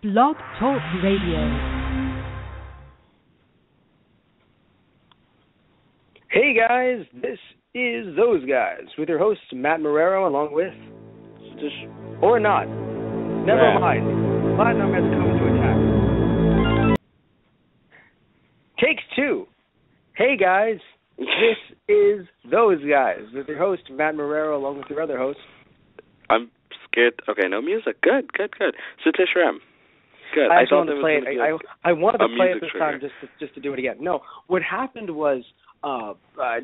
Blog Talk Radio. Hey guys, this is Those Guys with your host Matt Marrero along with or not. Never mind. Platinum has come to attack. Take two. Hey guys, this is Those Guys with your host Matt Marrero along with your other host. I'm scared. Okay, no music. Good. Satish Ram. Good. I wanted to play it. I wanted to play it this trigger. time just to do it again. No, what happened was,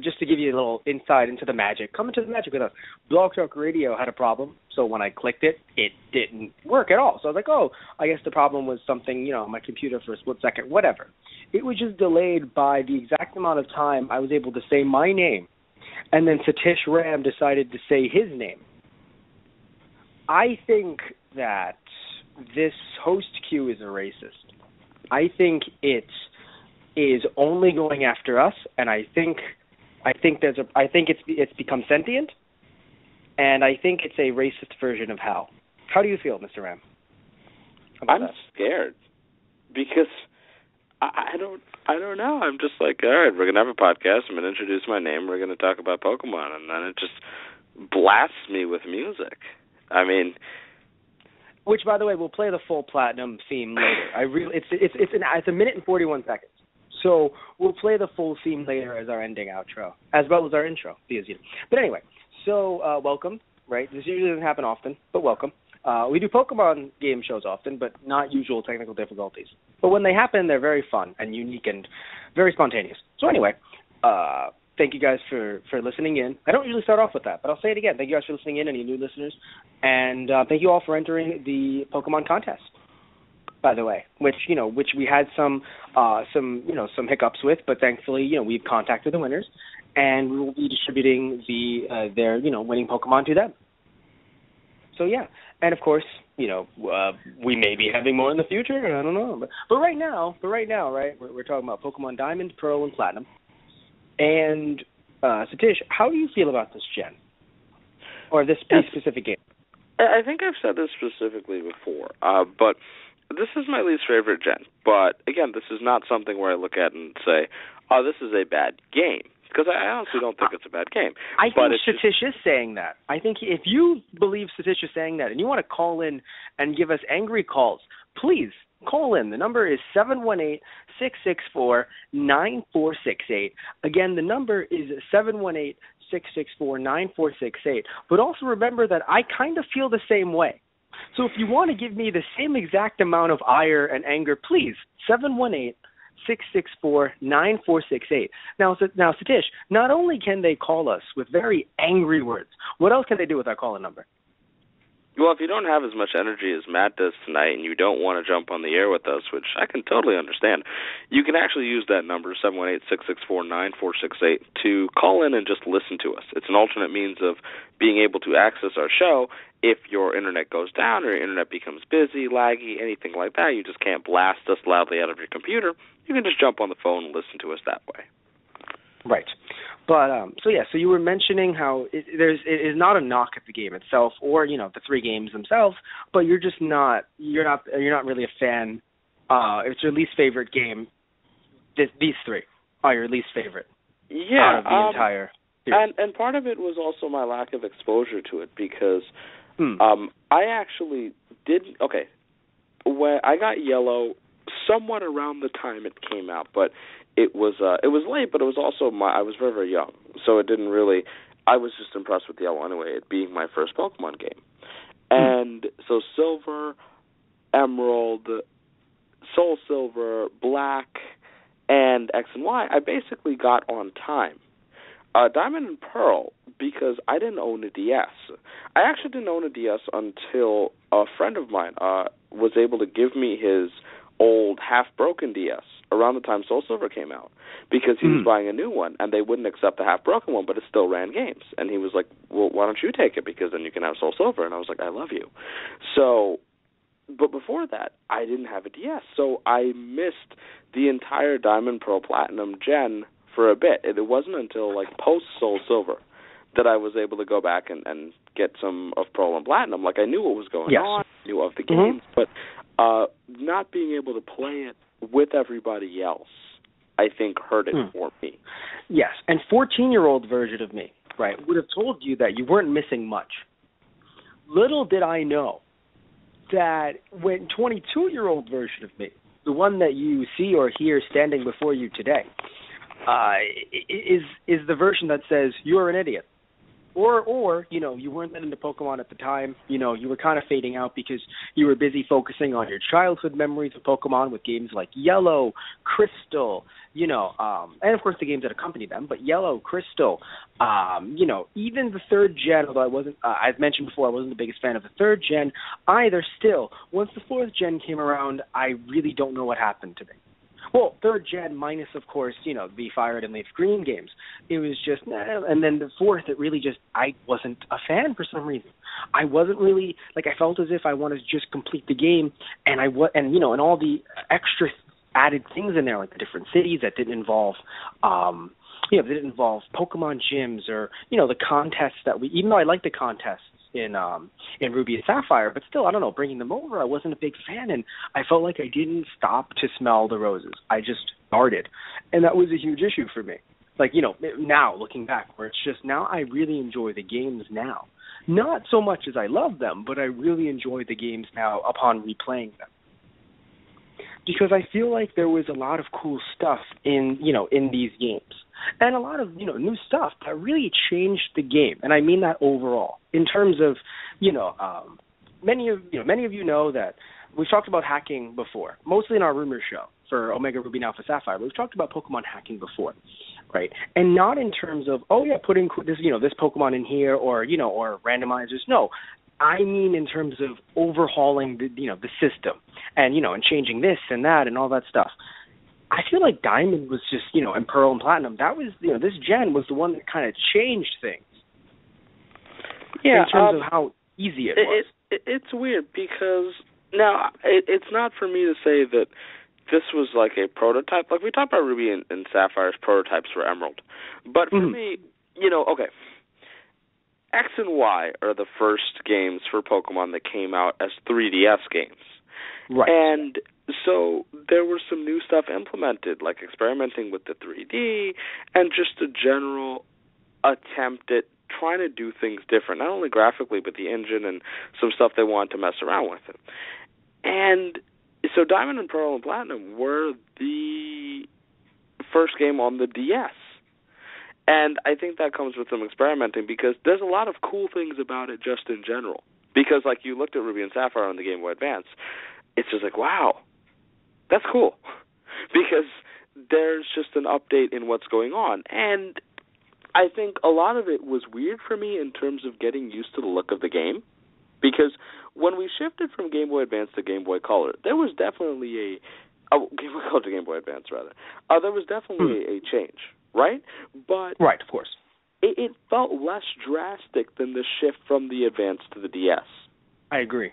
just to give you a little insight into the magic, come into the magic with us. Blog Talk Radio had a problem, so when I clicked it, it didn't work at all. So I was like, I guess the problem was something, on my computer for a split second, whatever. It was just delayed by the exact amount of time I was able to say my name, and then Satish Ram decided to say his name. I think that this host queue is a racist. I think it is only going after us, and I think it's become sentient, and I think it's a racist version of Hal. How do you feel, Mr. Ram? I'm scared because I don't know. I'm just like, all right, we're gonna have a podcast. I'm gonna introduce my name. We're gonna talk about Pokemon, and then it just blasts me with music. I mean. Which, by the way, we'll play the full Platinum theme later. It's a minute and 41 seconds. So we'll play the full theme later as our ending outro, as well as our intro. But anyway, so welcome, right? This usually doesn't happen often, but welcome. We do Pokemon game shows often, but not usual technical difficulties. But when they happen, they're very fun and unique and very spontaneous. So anyway, thank you guys for listening in. I don't usually start off with that, but I'll say it again. Thank you guys for listening in, any new listeners. And thank you all for entering the Pokemon contest, by the way, which we had some hiccups with, but thankfully, we've contacted the winners, and we will be distributing their winning Pokemon to them. So yeah, and of course, we may be having more in the future. I don't know, but right now, right, we're talking about Pokemon Diamond, Pearl, and Platinum. And Satish, how do you feel about this gen, or this specific game? I think I've said this specifically before, but this is my least favorite gen. But again, this is not something where I look at and say, "Oh, this is a bad game," because I honestly don't think it's a bad game. I think Satish is saying that. I think if you believe Satish is saying that, and you want to call in and give us angry calls, please. Call in. The number is 718-664-9468. Again, the number is 718-664-9468. But also remember that I kind of feel the same way. So if you want to give me the same exact amount of ire and anger, please, 718-664-9468. Now, Satish, not only can they call us with very angry words, what else can they do with our call-in number? Well, if you don't have as much energy as Matt does tonight and you don't want to jump on the air with us, which I can totally understand, you can actually use that number, 718-664-9468, to call in and just listen to us. It's an alternate means of being able to access our show if your internet goes down or your internet becomes busy, laggy, anything like that. You just can't blast us loudly out of your computer. You can just jump on the phone and listen to us that way. Right. But so you were mentioning how it is not a knock at the game itself or the three games themselves, but you're not really a fan. It's your least favorite game. These three are your least favorite. Yeah, out of the entire series. And part of it was also my lack of exposure to it because I actually didn't. Okay, when I got Yellow somewhat around the time it came out, but. It was late, but it was also I was very, very young, so it didn't really. I was just impressed with Yellow anyway, it being my first Pokemon game, and so Silver, Emerald, Soul Silver, Black, and X and Y, I basically got on time. Diamond and Pearl, because I didn't own a DS. I actually didn't own a DS until a friend of mine was able to give me his old half-broken DS around the time Soul Silver came out because he was buying a new one, and they wouldn't accept the half-broken one, but it still ran games. And he was like, well, why don't you take it because then you can have Soul Silver. And I was like, I love you. So, but before that, I didn't have a DS, so I missed the entire Diamond, Pearl, Platinum gen for a bit. It wasn't until like post-Soul Silver that I was able to go back and get some of Pearl and Platinum. Like, I knew what was going on, I knew of the games, but not being able to play it with everybody else, I think, hurt it for me. Yes, and 14-year-old version of me, right, would have told you that you weren't missing much. Little did I know that when 22-year-old version of me, the one that you see or hear standing before you today, is the version that says you're an idiot. Or you weren't that into Pokemon at the time. You were kind of fading out because you were busy focusing on your childhood memories of Pokemon with games like Yellow, Crystal, and of course the games that accompany them. But Yellow, Crystal, even the third gen. Although I've mentioned before, I wasn't the biggest fan of the third gen either. Still, once the fourth gen came around, I really don't know what happened to me. Well, third gen minus, of course, the Fire Red and Leaf Green games. It was just, and then the fourth, it really just, I wasn't a fan for some reason. I wasn't really, I felt as if I wanted to just complete the game, and and all the extra added things in there, like the different cities that didn't involve, that didn't involve Pokemon gyms or, the contests that even though I liked the contests in Ruby and Sapphire, but still, I don't know, bringing them over, I wasn't a big fan, and I felt like I didn't stop to smell the roses. I just started, and that was a huge issue for me. Now, looking back, where it's just, now I really enjoy the games now. Not so much as I love them, but I really enjoy the games now upon replaying them. Because I feel like there was a lot of cool stuff in these games. And a lot of, new stuff that really changed the game. And I mean that overall. In terms of, many of you know that we've talked about hacking before, mostly in our rumor show for Omega Ruby and Alpha Sapphire, but we've talked about Pokemon hacking before, right? And not in terms of, putting this, this Pokemon in here or randomizers. No, I mean in terms of overhauling the system and, and changing this and that and all that stuff. I feel like Diamond was just, and Pearl and Platinum, that was, this gen was the one that kind of changed things. Yeah. In terms of how easy it was. It's weird because, now, it's not for me to say that this was like a prototype. Like, we talked about Ruby and Sapphire's prototypes for Emerald. But for me, okay, X and Y are the first games for Pokemon that came out as 3DS games. Right. And so there was some new stuff implemented, like experimenting with the 3D and just a general attempt at trying to do things different, not only graphically, but the engine and some stuff they wanted to mess around with it. And so Diamond and Pearl and Platinum were the first game on the DS. And I think that comes with some experimenting because there's a lot of cool things about it just in general. Because, you looked at Ruby and Sapphire on the Game Boy Advance, it's just wow, that's cool. Because there's just an update in what's going on. And I think a lot of it was weird for me in terms of getting used to the look of the game. Because when we shifted from Game Boy Advance to Game Boy Color, there was definitely Game Boy Color to Game Boy Advance, rather. There was definitely a change, right? But right, of course. It felt less drastic than the shift from the Advance to the DS. I agree.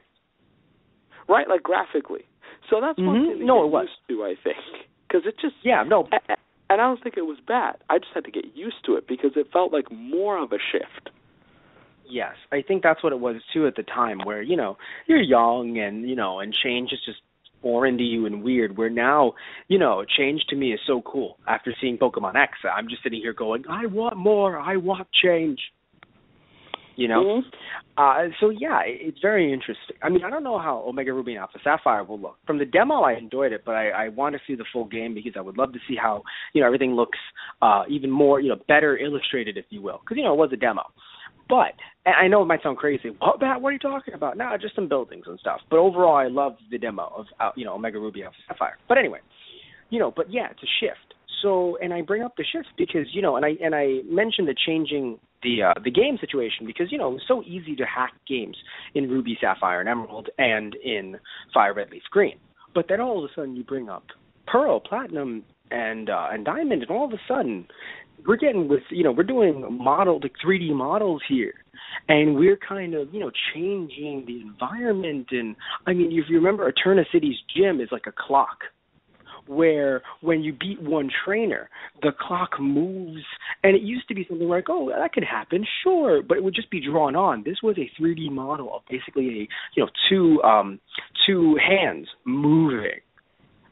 Right, graphically. So that's one thing to get used to, I think. Because it just... Yeah, no. And I don't think it was bad. I just had to get used to it because it felt like more of a shift. Yes, I think that's what it was, too, at the time, where, you're young and, and change is just foreign to you and weird, where now, change to me is so cool. After seeing Pokemon X, I'm just sitting here going, I want more, I want change. So yeah, it's very interesting. I mean, I don't know how Omega Ruby and Alpha Sapphire will look. From the demo, I enjoyed it, but I want to see the full game because I would love to see how, everything looks even more, better illustrated, if you will. Because, it was a demo. But, and I know it might sound crazy, what are you talking about? No, just some buildings and stuff. But overall, I loved the demo of, Omega Ruby and Alpha Sapphire. But anyway, but yeah, it's a shift. So, and I bring up the shift because, and I mentioned the changing the game situation because, it was so easy to hack games in Ruby, Sapphire, and Emerald and in Fire, Red, Leaf, Green. But then all of a sudden you bring up Pearl, Platinum, and Diamond, and all of a sudden we're getting with, we're doing 3D models here. And we're kind of, changing the environment. And, I mean, if you remember, Eterna City's gym is like a clock. where when you beat one trainer, the clock moves, and it used to be something like, oh, that could happen, sure, but it would just be drawn on. This was a 3D model of basically two hands moving,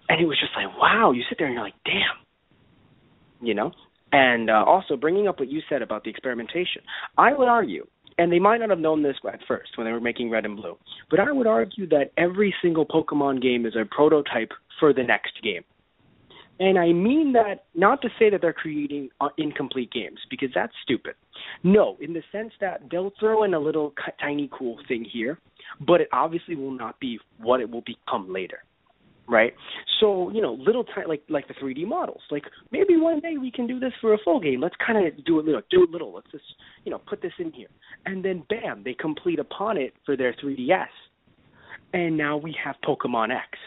and it was just like, wow. You sit there and you're like, damn, And also bringing up what you said about the experimentation, I would argue, and they might not have known this at first when they were making Red and Blue, but I would argue that every single Pokemon game is a prototype for the next game. And I mean that not to say that they're creating incomplete games, because that's stupid. No, in the sense that they'll throw in a little tiny cool thing here, but it obviously will not be what it will become later. Right? So, little like the 3D models. Like, maybe one day we can do this for a full game. Let's kind of do it little. Let's just, put this in here. And then, bam, they complete upon it for their 3DS. And now we have Pokemon X,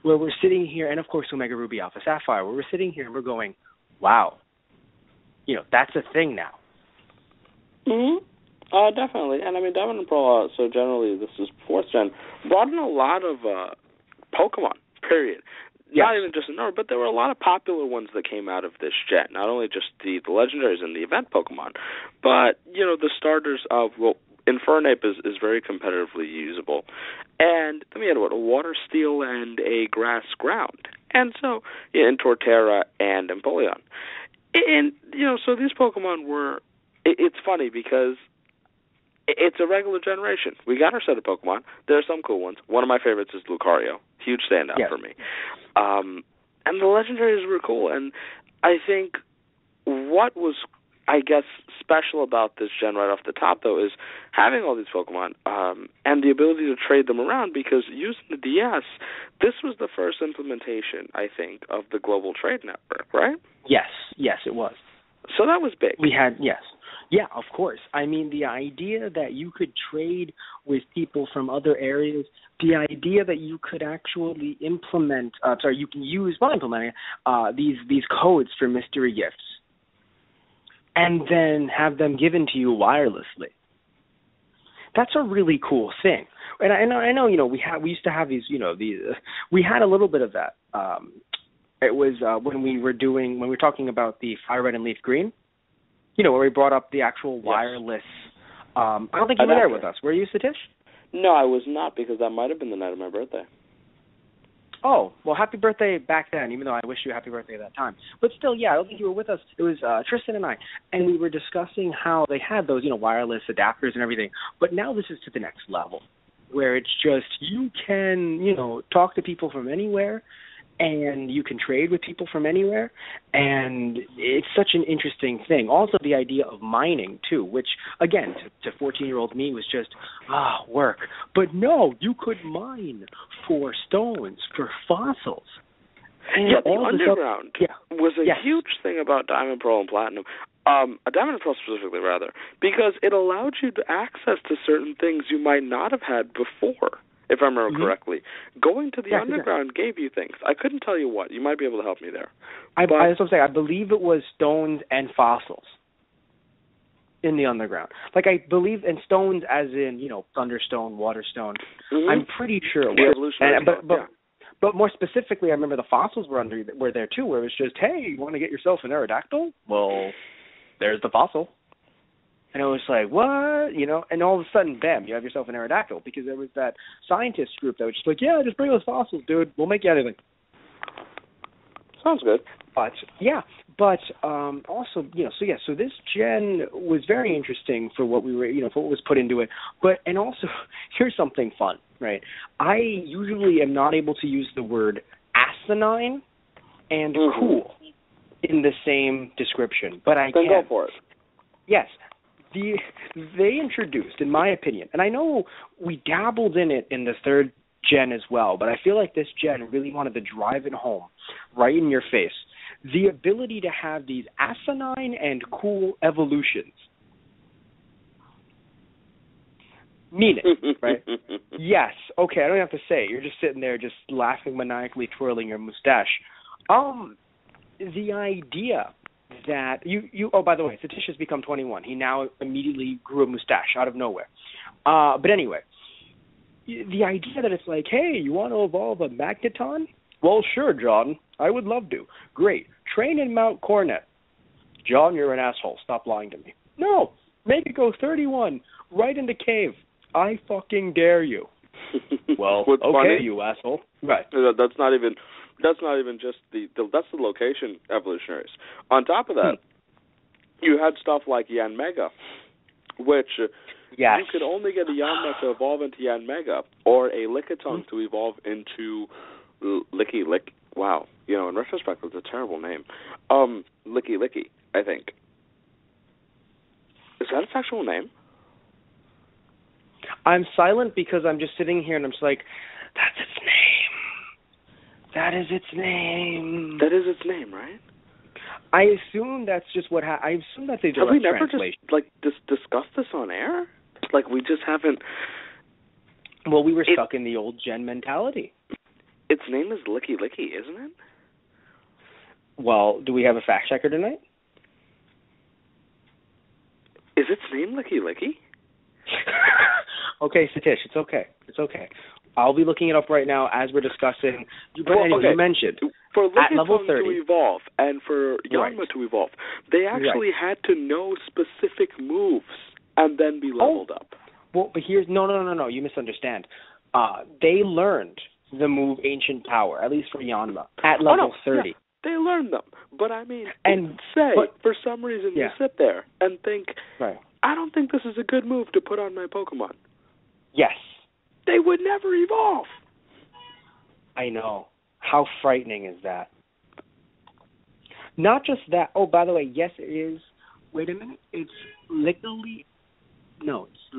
where we're sitting here, and of course Omega Ruby Alpha Sapphire, where we're sitting here and we're going, wow, that's a thing now. Mm-hmm. Definitely. And I mean, Diamond and Pearl, so generally this is 4th gen, brought in a lot of Pokemon, period. Yes. Not even just in order, but there were a lot of popular ones that came out of this gen. Not only just the legendaries and the event Pokemon, but, the starters of, Infernape is very competitively usable. And then we had, a Water Steel and a Grass Ground. And so, and Torterra and Empoleon. And, so these Pokemon were, it's funny because it's a regular generation. We got our set of Pokemon. There are some cool ones. One of my favorites is Lucario. Huge standout for me. And the legendaries were cool. And I think what was, special about this gen right off the top, though, is having all these Pokemon and the ability to trade them around, because using the DS, this was the first implementation, I think, of the global trade network, right? Yes, it was. So that was big. We had, yes. Yeah, of course. I mean, the idea that you could trade with people from other areas, the idea that you could actually implement, you can use, while implementing these codes for mystery gifts, and then have them given to you wirelessly. That's a really cool thing. And I know, we used to have these, we had a little bit of that. It was when we were talking about the Fire Red and Leaf Green, where we brought up the actual wireless. I don't think you were there with us. Were you, Satish? No, I was not, because that might have been the night of my birthday. Oh, well, happy birthday back then, even though I wish you a happy birthday at that time. But still, I don't think you were with us. It was Tristan and I, and we were discussing how they had those, wireless adapters and everything. But now this is to the next level, where it's just you can, talk to people from anywhere, and you can trade with people from anywhere, and it's such an interesting thing. Also, the idea of mining, too, which, again, to 14-year-old me was just, work. But no, you could mine for stones, for fossils. And the underground was a huge thing about Diamond, Pearl, and Platinum. Diamond and Pearl specifically, rather, because it allowed you to access to certain things you might not have had before. If I remember correctly. Going to the underground gave you things. I couldn't tell you what. You might be able to help me there. I was going to say, I believe it was stones and fossils in the underground. Like, I believe in stones as in, Thunderstone, Waterstone. Mm-hmm. I'm pretty sure it was. But more specifically, I remember the fossils were there, too, where it was just, hey, you want to get yourself an Aerodactyl? Well, there's the fossil. And it was like, what? And all of a sudden, bam, you have yourself an Aerodactyl, because there was that scientist group that was just like, yeah, just bring those fossils, dude. We'll make you anything. Sounds good. But also, so this gen was very interesting for what we were, for what was put into it. And also, here's something fun, right? I usually am not able to use the word asinine and cool in the same description, but I can. Then go for it. Yes. They introduced, in my opinion, and I know we dabbled in it in the 3rd gen as well, but I feel like this gen really wanted to drive it home, right in your face, the ability to have these asinine and cool evolutions. Meaning, right? Yes, okay, I don't have to say it. You're just sitting there just laughing maniacally, twirling your mustache. The idea that oh, by the way, Satish has become 21. He now immediately grew a mustache out of nowhere. But anyway, the idea that it's like, hey, you want to evolve a Magneton? Well, sure, John. I would love to. Great. Train in Mount Coronet. John, you're an asshole. Stop lying to me. No. Make it go 31. Right into cave. I fucking dare you. Well, What's okay, funny? you asshole. Right. That's not even just that's the location evolutionaries. On top of that, you had stuff like Yanmega, which yes. you could only get a Yanma to evolve into Yanmega or a Lickitung to evolve into Licky Lick. Wow, in retrospect, it's a terrible name. Licky Licky, I think. Is that its actual name? I'm silent because I'm just sitting here and I'm just like, that's its name. That is its name. That is its name, right? I assume that's just what I assume that's a direct Have we never translation. just discussed this on air? Like, we just haven't... Well, we were stuck in the old gen mentality. Its name is Licky Licky, isn't it? Well, do we have a fact checker tonight? Is its name Licky Licky? Okay, Satish, it's okay. It's okay. I'll be looking it up right now as we're discussing. But anyway, okay. You mentioned for at level 30 to evolve and for Yanma to evolve, they actually had to know specific moves and then be leveled up. Well, but here's no. You misunderstand. They learned the move Ancient Power, at least for Yanma, at level 30. Yeah, they learned them, but I mean, for some reason you sit there and think, I don't think this is a good move to put on my Pokemon. Yes. They would never evolve. I know. How frightening is that? Not just that. Oh, by the way, yes, it is. Wait a minute. It's Lickily. No, it's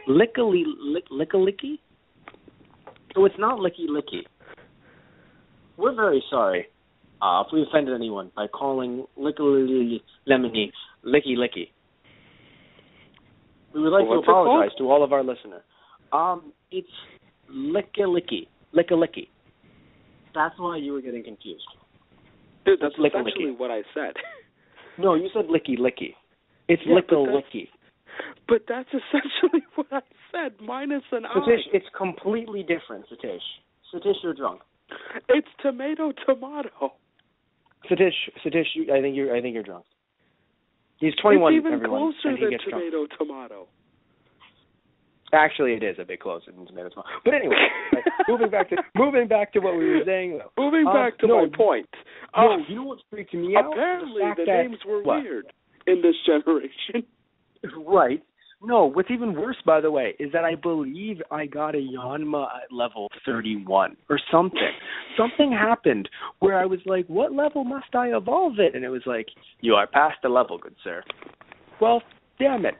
Lickalicky. So it's not Licky Licky. We're very sorry if we offended anyone by calling Lickily Lemony Licky Licky. We would like to apologize to all of our listeners. It's Lickalicky. Lickalicky. That's why you were getting confused. Dude, that's essentially what I said. No, you said Licky Licky. It's Lickalicky. But that's essentially what I said, minus an I. Satish, it's completely different, Satish. Satish, you're drunk. It's tomato. Satish, I think you're drunk. He's 21. It's even everyone, closer than drunk. tomato. Actually, it is a bit closer than tomato. But anyway, moving back to what we were saying, though. Moving back to my point. No, you know what freaked me out? Apparently, the names were weird in this generation. Right. No, what's even worse, by the way, is that I believe I got a Yanma at level 31 or something. Something happened where I was like, what level must I evolve it? And it was like, you are past the level, good sir. Well, damn it.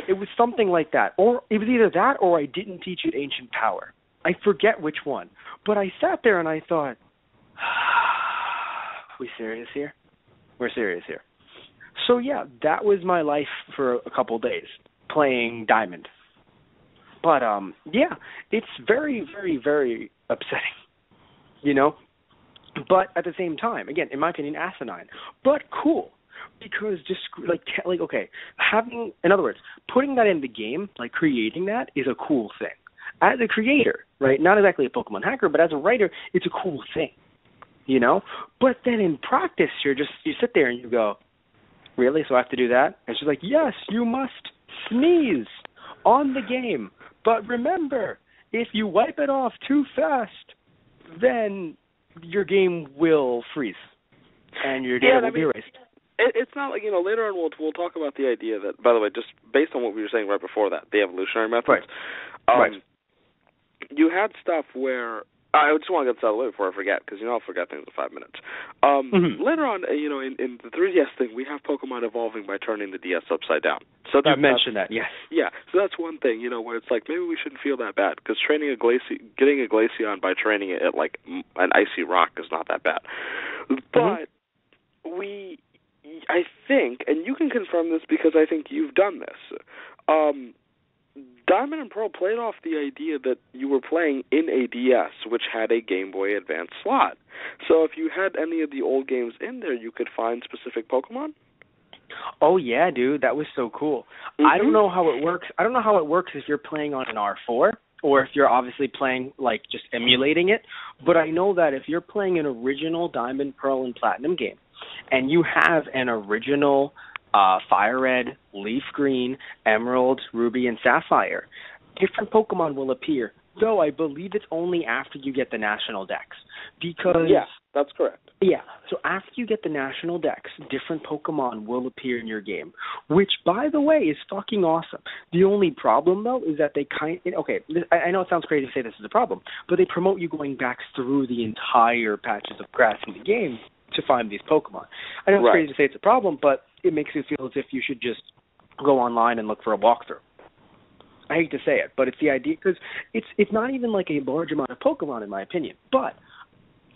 It was something like that. Or it was either that or I didn't teach it Ancient Power. I forget which one. But I sat there and I thought, we serious here? We're serious here. So, yeah, that was my life for a couple days, playing Diamond. But, yeah, it's very, very, very upsetting, you know? But at the same time, again, in my opinion, asinine. But cool, because just, like okay, in other words, putting that in the game, like creating that, is a cool thing. As a creator, right, not exactly a Pokemon hacker, but as a writer, it's a cool thing, you know? But then in practice, you sit there and you go, really? So I have to do that? And she's like, yes, you must sneeze on the game. But remember, if you wipe it off too fast, then your game will freeze. And your data will be erased. It's not like, later on we'll talk about the idea that, by the way, just based on what we were saying right before that, the evolutionary methods. Right. You had stuff where, I just want to get this out of the way before I forget, because I'll forget things in 5 minutes. Later on, in the 3DS thing, we have Pokemon evolving by turning the DS upside down. So you mentioned that, yes. Yeah, so that's one thing, where it's like, maybe we shouldn't feel that bad, because getting a Glaceon by training it at, like, an icy rock is not that bad. But I think, and you can confirm this because I think you've done this, Diamond and Pearl played off the idea that you were playing in a DS, which had a Game Boy Advance slot. So if you had any of the old games in there, you could find specific Pokemon? Oh, yeah, dude. That was so cool. I don't know how it works. I don't know how it works if you're playing on an R4, or if you're obviously playing, like, just emulating it. But I know that if you're playing an original Diamond, Pearl, and Platinum game, and you have an original Fire Red, Leaf Green, Emerald, Ruby, and Sapphire, different Pokemon will appear, though I believe it's only after you get the National Dex. Because yeah, that's correct. Yeah, so after you get the National Dex, different Pokemon will appear in your game, which, by the way, is fucking awesome. The only problem, though, is that they I know it sounds crazy to say this is a problem, but they promote you going back through the entire patches of grass in the game to find these Pokemon. I know it's crazy to say it's a problem, but it makes you feel as if you should just go online and look for a walkthrough. I hate to say it, but it's the idea, because it's not even like a large amount of Pokemon, in my opinion, but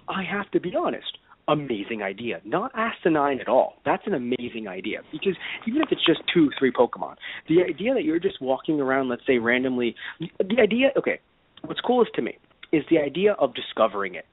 I have to be honest, amazing idea. Not asinine at all. That's an amazing idea, because even if it's just 2-3 Pokemon, the idea that you're just walking around, let's say randomly, the idea, okay, what's coolest to me is the idea of discovering it.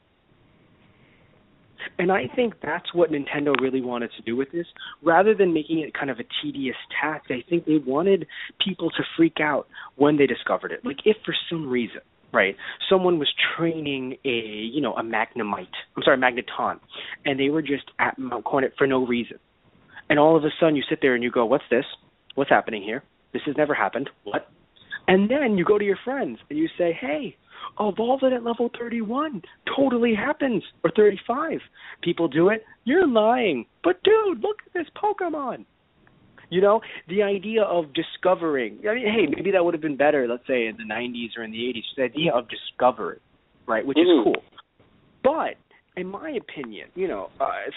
And I think that's what Nintendo really wanted to do with this. Rather than making it kind of a tedious task, I think they wanted people to freak out when they discovered it. Like, if for some reason, right, someone was training a Magneton, and they were just at Mount Coronet for no reason. And all of a sudden you sit there and you go, what's this? What's happening here? This has never happened. What? And then you go to your friends and you say, hey, evolve it at level 31. Totally happens. Or 35. People do it. You're lying. But dude, look at this Pokemon. You know, the idea of discovering, I mean, hey, maybe that would have been better, let's say, in the 90s or in the 80s, the idea of discovery, right, which is cool. But, in my opinion, you know,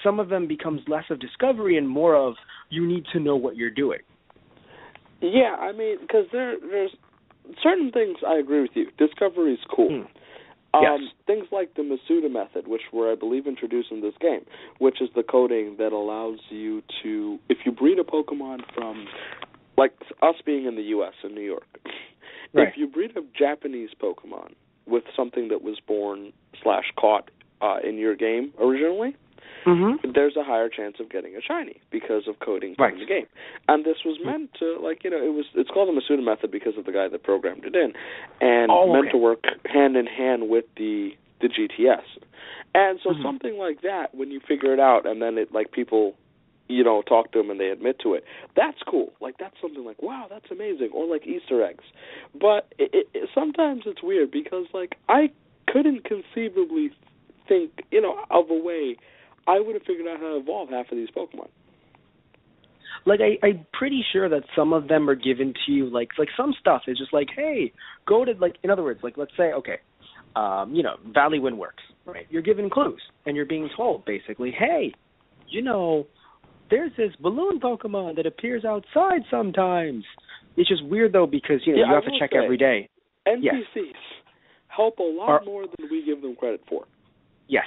some of them becomes less of discovery and more of you need to know what you're doing. Yeah, I mean, because there's certain things I agree with you. Discovery is cool. Yes. Things like the Masuda method, which were, I believe, introduced in this game, which is the coding that allows you to, if you breed a Pokemon from, like us being in the U.S. in New York, if you breed a Japanese Pokemon with something that was born/caught in your game originally, there's a higher chance of getting a shiny because of coding from the game. And this was meant to, like, you know, it's called the Masuda method because of the guy that programmed it in, and meant to work hand in hand with the GTS. And so something like that, when you figure it out, and then it, like, people, you know, talk to them and they admit to it, that's cool. Like, that's something like, wow, that's amazing. Or like Easter eggs. But sometimes it's weird because, like, I couldn't conceivably think, you know, of a way I would have figured out how to evolve half of these Pokemon. Like, I'm pretty sure that some of them are given to you, like some stuff is just like, hey, go to, like, in other words, like, let's say, okay, you know, Valley Wind Works, right? You're given clues, and you're being told, basically, hey, you know, there's this balloon Pokemon that appears outside sometimes. It's just weird, though, because, you know, you have to check every day. NPCs help a lot more than we give them credit for. Yes,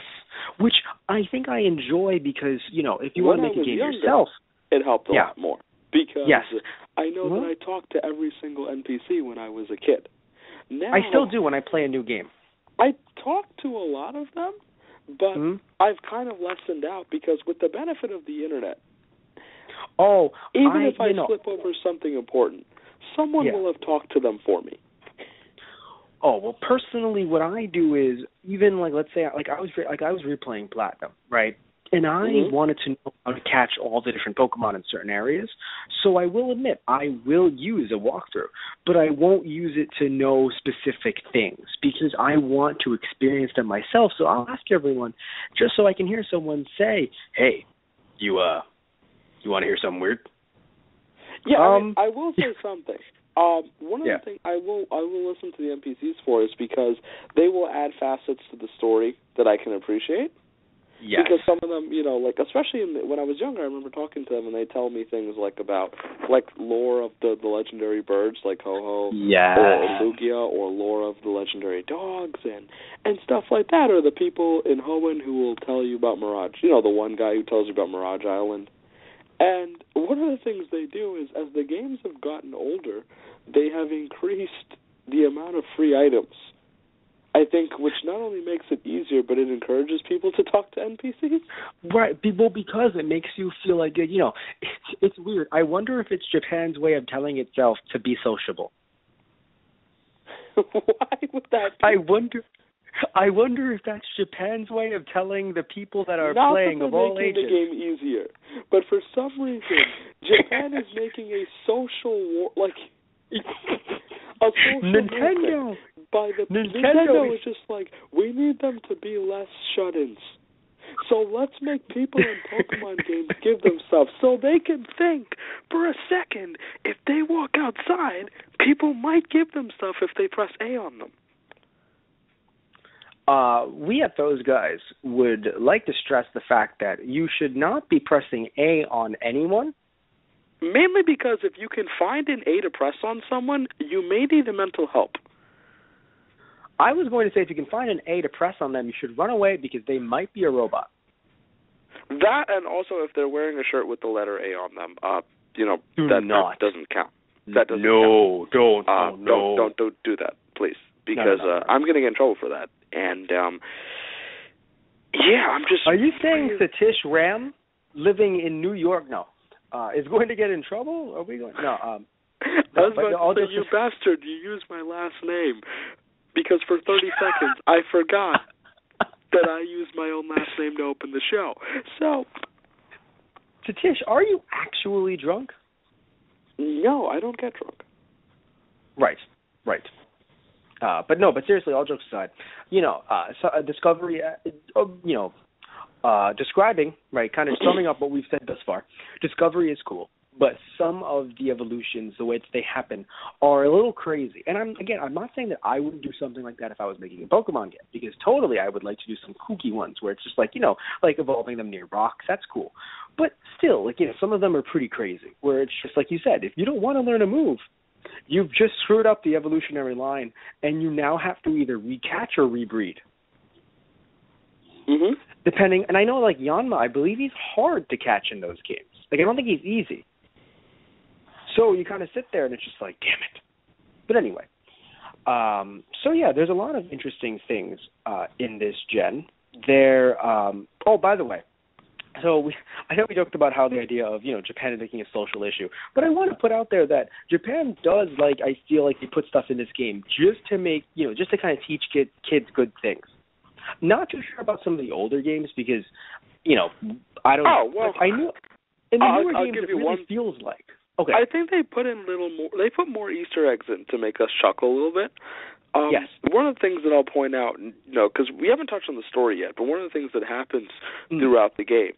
which I think I enjoy because, you know, if you want to make a game yourself, it helped a lot more. Because I know that I talked to every single NPC when I was a kid. Now, I still do when I play a new game. I talk to a lot of them, but I've kind of lessened out because with the benefit of the internet, even if I slip over something important, someone will have talked to them for me. Oh, well, personally, what I do is, even, like, let's say, like, I was replaying Platinum, right? And I wanted to know how to catch all the different Pokemon in certain areas. So I will admit, I will use a walkthrough, but I won't use it to know specific things because I want to experience them myself. So I'll ask everyone just so I can hear someone say, hey, you want to hear something weird? Yeah, I mean, I will say something. One of the things I will listen to the NPCs for is because they will add facets to the story that I can appreciate. Yes. Because some of them, you know, like, especially when I was younger, I remember talking to them and they tell me things like about, like, lore of the legendary birds, like Ho-Ho or Lugia, or lore of the legendary dogs and stuff like that, or the people in Hoenn who will tell you about Mirage. You know, the one guy who tells you about Mirage Island. And one of the things they do is, as the games have gotten older, they have increased the amount of free items, I think, which not only makes it easier, but it encourages people to talk to NPCs. Right, well, because it makes you feel like, you know, it's weird. I wonder if it's Japan's way of telling itself to be sociable. Why would that be? I wonder if that's Japan's way of telling the people that are Not playing that of all making ages. the game easier, but for some reason, Japan is making a social war, like a social Nintendo. Nintendo is just like, we need them to be less shut-ins. So let's make people in Pokemon games give them stuff so they can think for a second. If they walk outside, people might give them stuff if they press A on them. We at Those Guys would like to stress the fact that you should not be pressing A on anyone. Mainly because if you can find an A to press on someone, you may need a mental help. I was going to say if you can find an A to press on them, you should run away because they might be a robot. That, and also if they're wearing a shirt with the letter A on them, that doesn't count. That doesn't count. Don't do that, please, because no. I'm going to get in trouble for that. And I'm just. Are you saying Satish Ram, living in New York, is going to get in trouble? Are we going? No. I was about to say, you bastard! You used my last name because for 30 seconds I forgot that I used my own last name to open the show. So, Satish, are you actually drunk? No, I don't get drunk. Right. But seriously, all jokes aside, Discovery, describing, right, kind of summing up what we've said thus far, Discovery is cool, but some of the evolutions, the way that they happen, are a little crazy. And I'm not saying that I wouldn't do something like that if I was making a Pokemon game, because totally I would like to do some kooky ones where it's just like evolving them near rocks. That's cool. But still, some of them are pretty crazy, where it's just like you said, if you don't want to learn a move, you've just screwed up the evolutionary line, and you now have to either recatch or rebreed. Mm-hmm. Depending, and I know Yanma, I believe he's hard to catch in those games. I don't think he's easy. So you kind of sit there and it's just like, damn it. But anyway, there's a lot of interesting things in this gen. By the way, I know we joked about how the idea of, Japan is making a social issue, but I want to put out there that Japan does, I feel like they put stuff in this game just to make, just to kind of teach kids good things. Not too sure about some of the older games because, I don't know. Well, I knew in the newer I'll games give it you really one. feels like. Okay. I think they put in they put more Easter eggs in to make us chuckle a little bit. Yes. One of the things that I'll point out, because we haven't touched on the story yet, but one of the things that happens throughout the game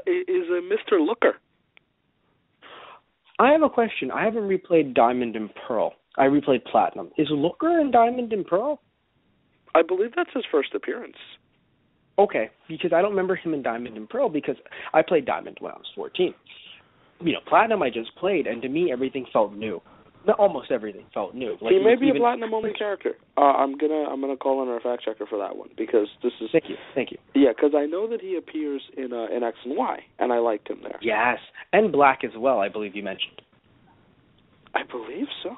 is a Mr. Looker. I have a question. I haven't replayed Diamond and Pearl. I replayed Platinum. Is Looker in Diamond and Pearl? I believe that's his first appearance. Okay, because I don't remember him in Diamond and Pearl because I played Diamond when I was 14. Platinum I just played, and to me everything felt new. Almost everything felt new. He may be a Platinum-only character. I'm gonna call on our fact checker for that one because this is. Thank you. Yeah, because I know that he appears in X and Y, and I liked him there. Yes, and Black as well. I believe you mentioned. I believe so.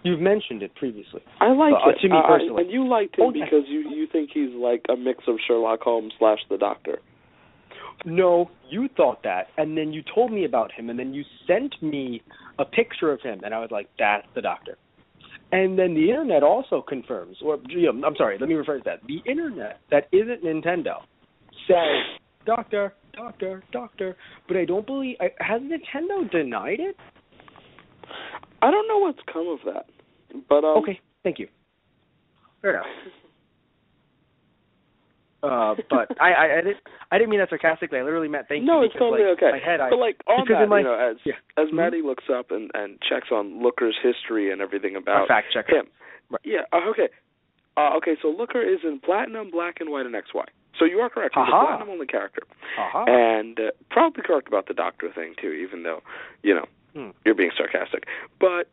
You've mentioned it previously. I like it. To me personally. And you liked him because you think he's like a mix of Sherlock Holmes / the Doctor. No, you thought that, and then you told me about him, and then you sent me a picture of him, and I was like, that's the Doctor. And then the Internet also confirms, I'm sorry, let me rephrase that. The Internet that isn't Nintendo says, Doctor, but I don't believe, has Nintendo denied it? I don't know what's come of that, but okay, thank you. Fair enough. But I didn't mean that sarcastically. I literally meant thank you. No, it's totally okay. My head, but on that, as Maddie looks up and checks on Looker's history and everything about fact checker. him. Right. Yeah. Okay. Okay. So Looker is in Platinum, Black and White, and XY. So you are correct. He's a Platinum-only character, and probably correct about the Doctor thing too, even though you're being sarcastic. But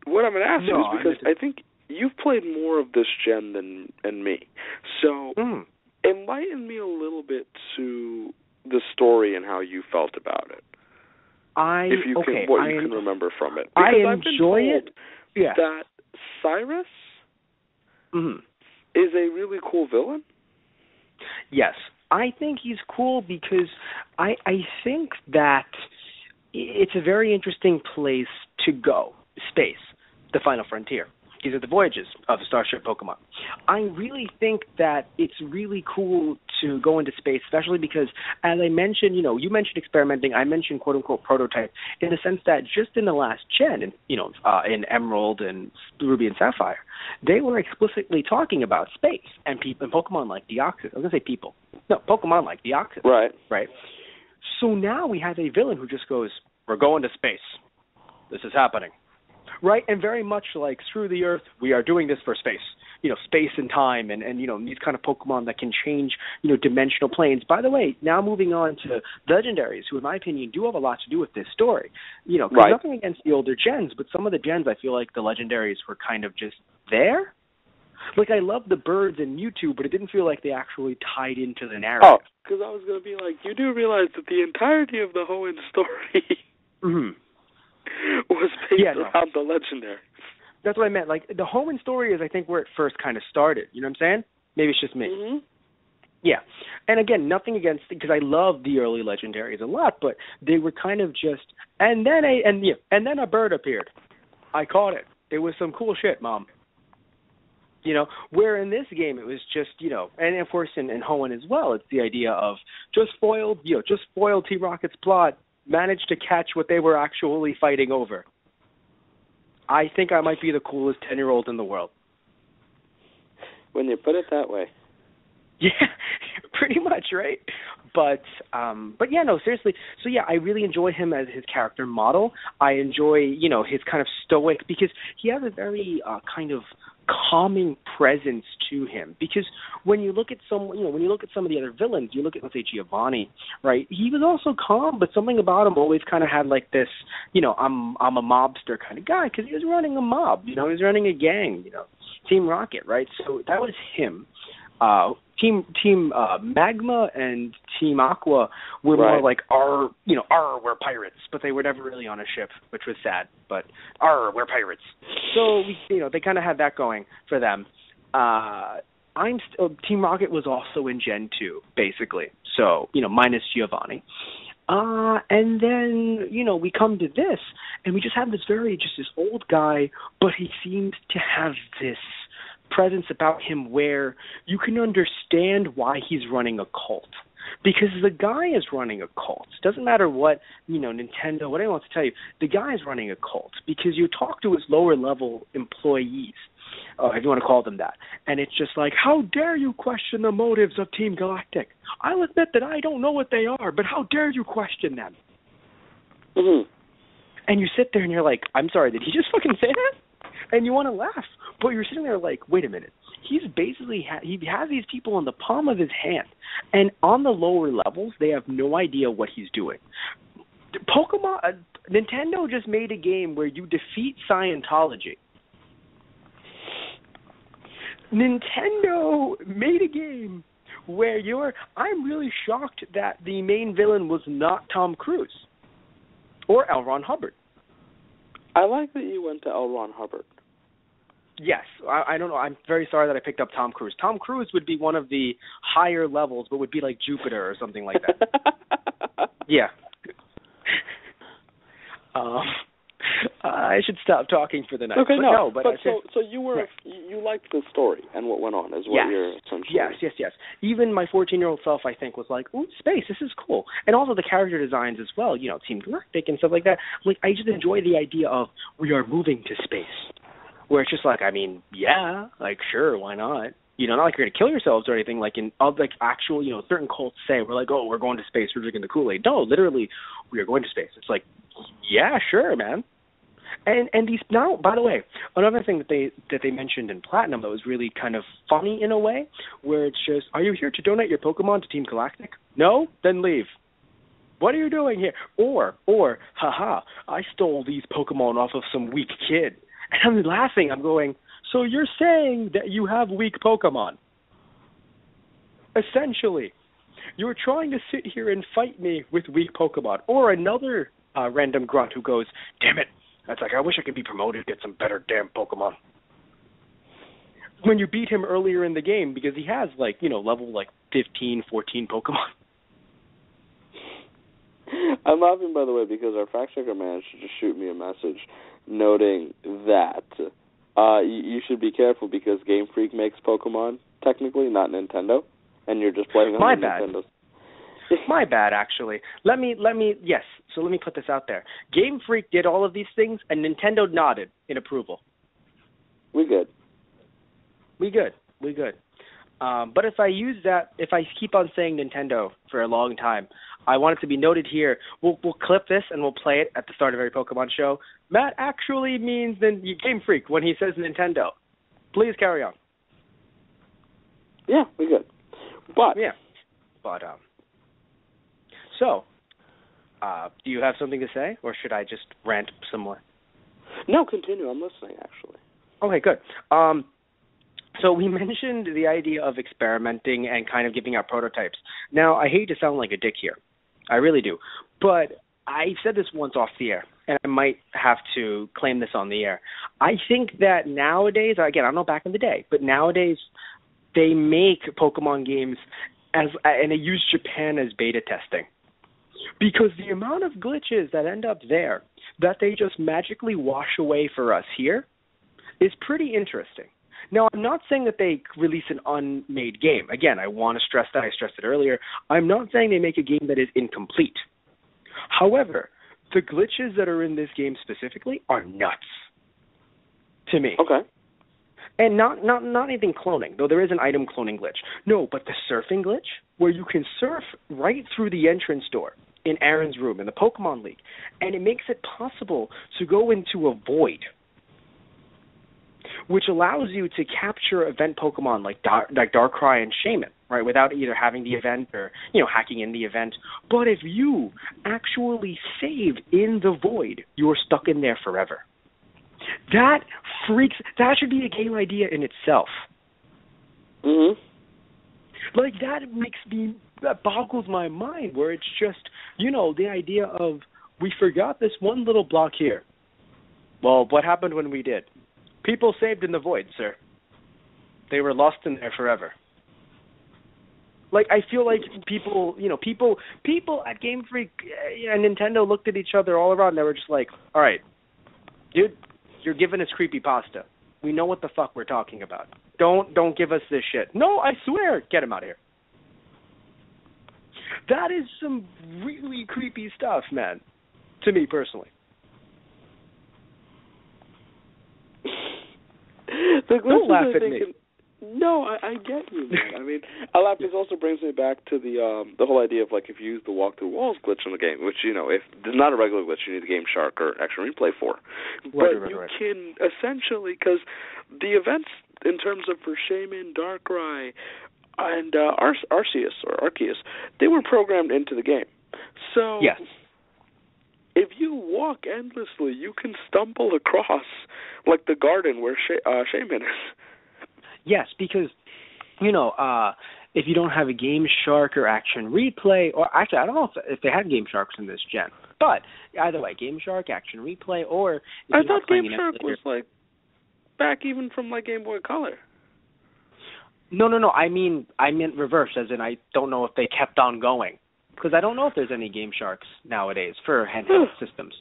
what I'm going to ask you is because I think you've played more of this gen than me, so. Enlighten me a little bit to the story and how you felt about it. If you can remember from it. Because I enjoy it. Yeah. That Cyrus is a really cool villain. Yes. I think he's cool because I think that it's a very interesting place to go. Space, the final frontier. These are the voyages of Starship Pokemon. I really think that it's really cool to go into space, especially because, as I mentioned, you mentioned experimenting, I mentioned quote-unquote prototype, in the sense that just in the last gen, in Emerald and Ruby and Sapphire, they were explicitly talking about space and people and Pokemon like Deoxys. I was going to say people. No, Pokemon like Deoxys. Right. Right. So now we have a villain who just goes, we're going to space. This is happening. Right, and very much like Screw the Earth, we are doing this for space. Space and time, and these kind of Pokemon that can change, dimensional planes. By the way, now moving on to Legendaries, who in my opinion do have a lot to do with this story. Right. Nothing against the older gens, but some of the gens I feel like the Legendaries were kind of just there. Like, I love the birds and Mewtwo, but it didn't feel like they actually tied into the narrative. Oh, because I was going to be like, you do realize that the entirety of the Hoenn story was based around the Legendary. That's what I meant. Like, the Hoenn story is, I think, where it first kind of started. You know what I'm saying? Maybe it's just me. Mm-hmm. Yeah. And again, nothing against, because I love the early Legendaries a lot, but they were kind of just, and then a bird appeared. I caught it. It was some cool shit, Mom. Where in this game it was just, and of course in Hoenn as well, it's the idea of just foiled Team Rocket's plot, managed to catch what they were actually fighting over. I think I might be the coolest 10-year-old in the world. When you put it that way. Yeah, pretty much, right? But yeah, no, seriously. So yeah, I really enjoy him as his character model. I enjoy, his kind of stoic, because he has a very kind of calming presence to him. Because when you look at some of the other villains, you look at, let's say, Giovanni, right? He was also calm, but something about him always kind of had like this, I'm a mobster kind of guy, because he was running a mob, he was running a gang, Team Rocket, right? So that was him. Team Magma and Team Aqua were more like, we're pirates, but they were never really on a ship, which was sad, but we're pirates. So, they kind of had that going for them. Team Rocket was also in Gen 2, basically, so, minus Giovanni. And then, we come to this, and we just have this this old guy, but he seems to have this presence about him where you can understand why he's running a cult. Because the guy is running a cult. Doesn't matter what, Nintendo, what anyone wants to tell you, the guy is running a cult. Because you talk to his lower level employees, if you want to call them that, and it's just like, how dare you question the motives of Team Galactic? I'll admit that I don't know what they are, but how dare you question them? Mm-hmm. And you sit there and you're like, I'm sorry, did he just fucking say that? And you want to laugh, but you're sitting there like, wait a minute. He's basically he has these people in the palm of his hand, and on the lower levels, they have no idea what he's doing. Nintendo just made a game where you defeat Scientology. Nintendo made a game where I'm really shocked that the main villain was not Tom Cruise or L. Ron Hubbard. I like that you went to L. Ron Hubbard. Yes. I don't know. I'm very sorry that I picked up Tom Cruise. Tom Cruise would be one of the higher levels, but would be like Jupiter or something like that. Yeah. I should stop talking for the night. Okay, but you liked the story and what went on is what you're essentially... Yes. Even my 14-year-old self, I think, was like, ooh, space, this is cool. And also the character designs as well, Team Galactic and stuff like that. Like, I just enjoy the idea of we are moving to space. Where it's just like, sure, why not? Not like you're going to kill yourselves or anything, like in actual, certain cults say, we're like, oh, we're going to space, we're drinking the Kool-Aid. No, literally, we are going to space. It's like, yeah, sure, man. And these now, by the way, another thing that they mentioned in Platinum that was really kind of funny in a way, where it's just, are you here to donate your Pokemon to Team Galactic? No? Then leave. What are you doing here? Or, haha, I stole these Pokemon off of some weak kid. And I'm laughing. I'm going, so you're saying that you have weak Pokemon? Essentially. You're trying to sit here and fight me with weak Pokemon. Or another random grunt who goes, damn it. That's like, I wish I could be promoted, get some better damn Pokemon. When you beat him earlier in the game, because he has, level, 15, 14 Pokemon. I'm laughing, by the way, because our fact checker managed to just shoot me a message noting that you should be careful because Game Freak makes Pokemon, technically, not Nintendo, and you're just playing on Nintendo's. My bad, actually. Let me put this out there. Game Freak did all of these things, and Nintendo nodded in approval. We good. But if I keep on saying Nintendo for a long time, I want it to be noted here. We'll clip this and we'll play it at the start of every Pokemon show. Matt actually means Game Freak when he says Nintendo. Please carry on. Yeah, we good. But so, do you have something to say, or should I just rant some more? No, continue. I'm listening, actually. Okay, good. So we mentioned the idea of experimenting and kind of giving out prototypes. Now, I hate to sound like a dick here. I really do. But I said this once off the air, and I might have to claim this on the air. I think that nowadays, again, I don't know back in the day, but nowadays they make Pokemon games and they use Japan as beta testing. Because the amount of glitches that end up there that they just magically wash away for us here is pretty interesting. Now, I'm not saying that they release an unmade game. Again, I want to stress that. I stressed it earlier. I'm not saying they make a game that is incomplete. However, the glitches that are in this game specifically are nuts to me. Okay. And not anything cloning, though there is an item cloning glitch. No, but the surfing glitch, where you can surf right through the entrance door in Aaron's room in the Pokemon League, and it makes it possible to go into a void, which allows you to capture event Pokemon like Darkrai and Shaman, right, without either having the event or, hacking in the event. But if you actually saved in the void, you're stuck in there forever. That should be a game idea in itself. Mm-hmm. Like, that boggles my mind, where it's just, the idea of, we forgot this one little block here. Well, what happened when we did? People saved in the void, sir. They were lost in there forever. Like, I feel like people at Game Freak and Nintendo looked at each other all around, and they were just like, all right, dude, you're giving us creepypasta. We know what the fuck we're talking about. Don't give us this shit. No, I swear, get him out of here. That is some really creepy stuff, man, to me personally. Don't laugh at me. No, I get you, man. I mean, I laugh. This also brings me back to the whole idea of, like, if you use the walk through walls glitch in the game, which, if there's not a regular glitch, you need the Game Shark or Action Replay for. But you can essentially, because the events in terms of for Shaman, Darkrai, and Arceus, they were programmed into the game. So yes. If you walk endlessly, you can stumble across, like, the garden where Shaman is. Yes, because, if you don't have a Game Shark or Action Replay, or actually, I don't know if they had Game Sharks in this gen, but either way, Game Shark, Action Replay, or... I thought Game Shark was, like, back even from, like, Game Boy Color. No, I meant reverse, as in I don't know if they kept on going. Because I don't know if there's any Game Sharks nowadays for handheld systems.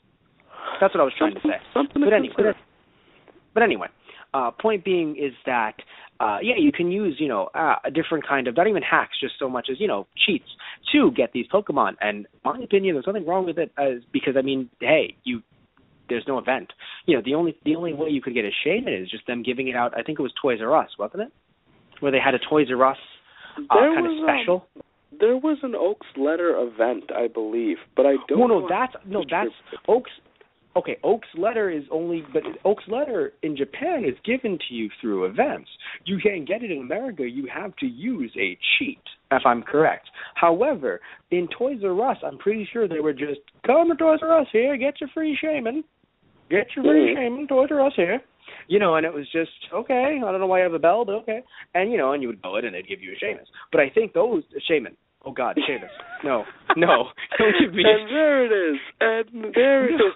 That's what I was trying to say. But anyway, point being is that, you can use, a different kind of, not even hacks, just so much as, cheats to get these Pokemon. And in my opinion, there's nothing wrong with it because, hey, there's no event. The only way you could get a Shaman is just them giving it out. I think it was Toys R Us, wasn't it? Where they had a Toys R Us kind of special. There was an Oak's Letter event, I believe, but I don't know. That's Oak's. Okay, Oak's Letter is only, but Oak's Letter in Japan is given to you through events. You can't get it in America. You have to use a cheat, if I'm correct. However, in Toys R Us, I'm pretty sure they were just, come to Toys R Us here, get your free Shaman. Get your free Shaman, Toys R Us here. And it was just, okay, I don't know why I have a bell, but okay. And, and you would go in and they'd give you a Shaman. But I think those, Shaman. Oh, God, Shaman. No, don't give me And there it is. And there it is.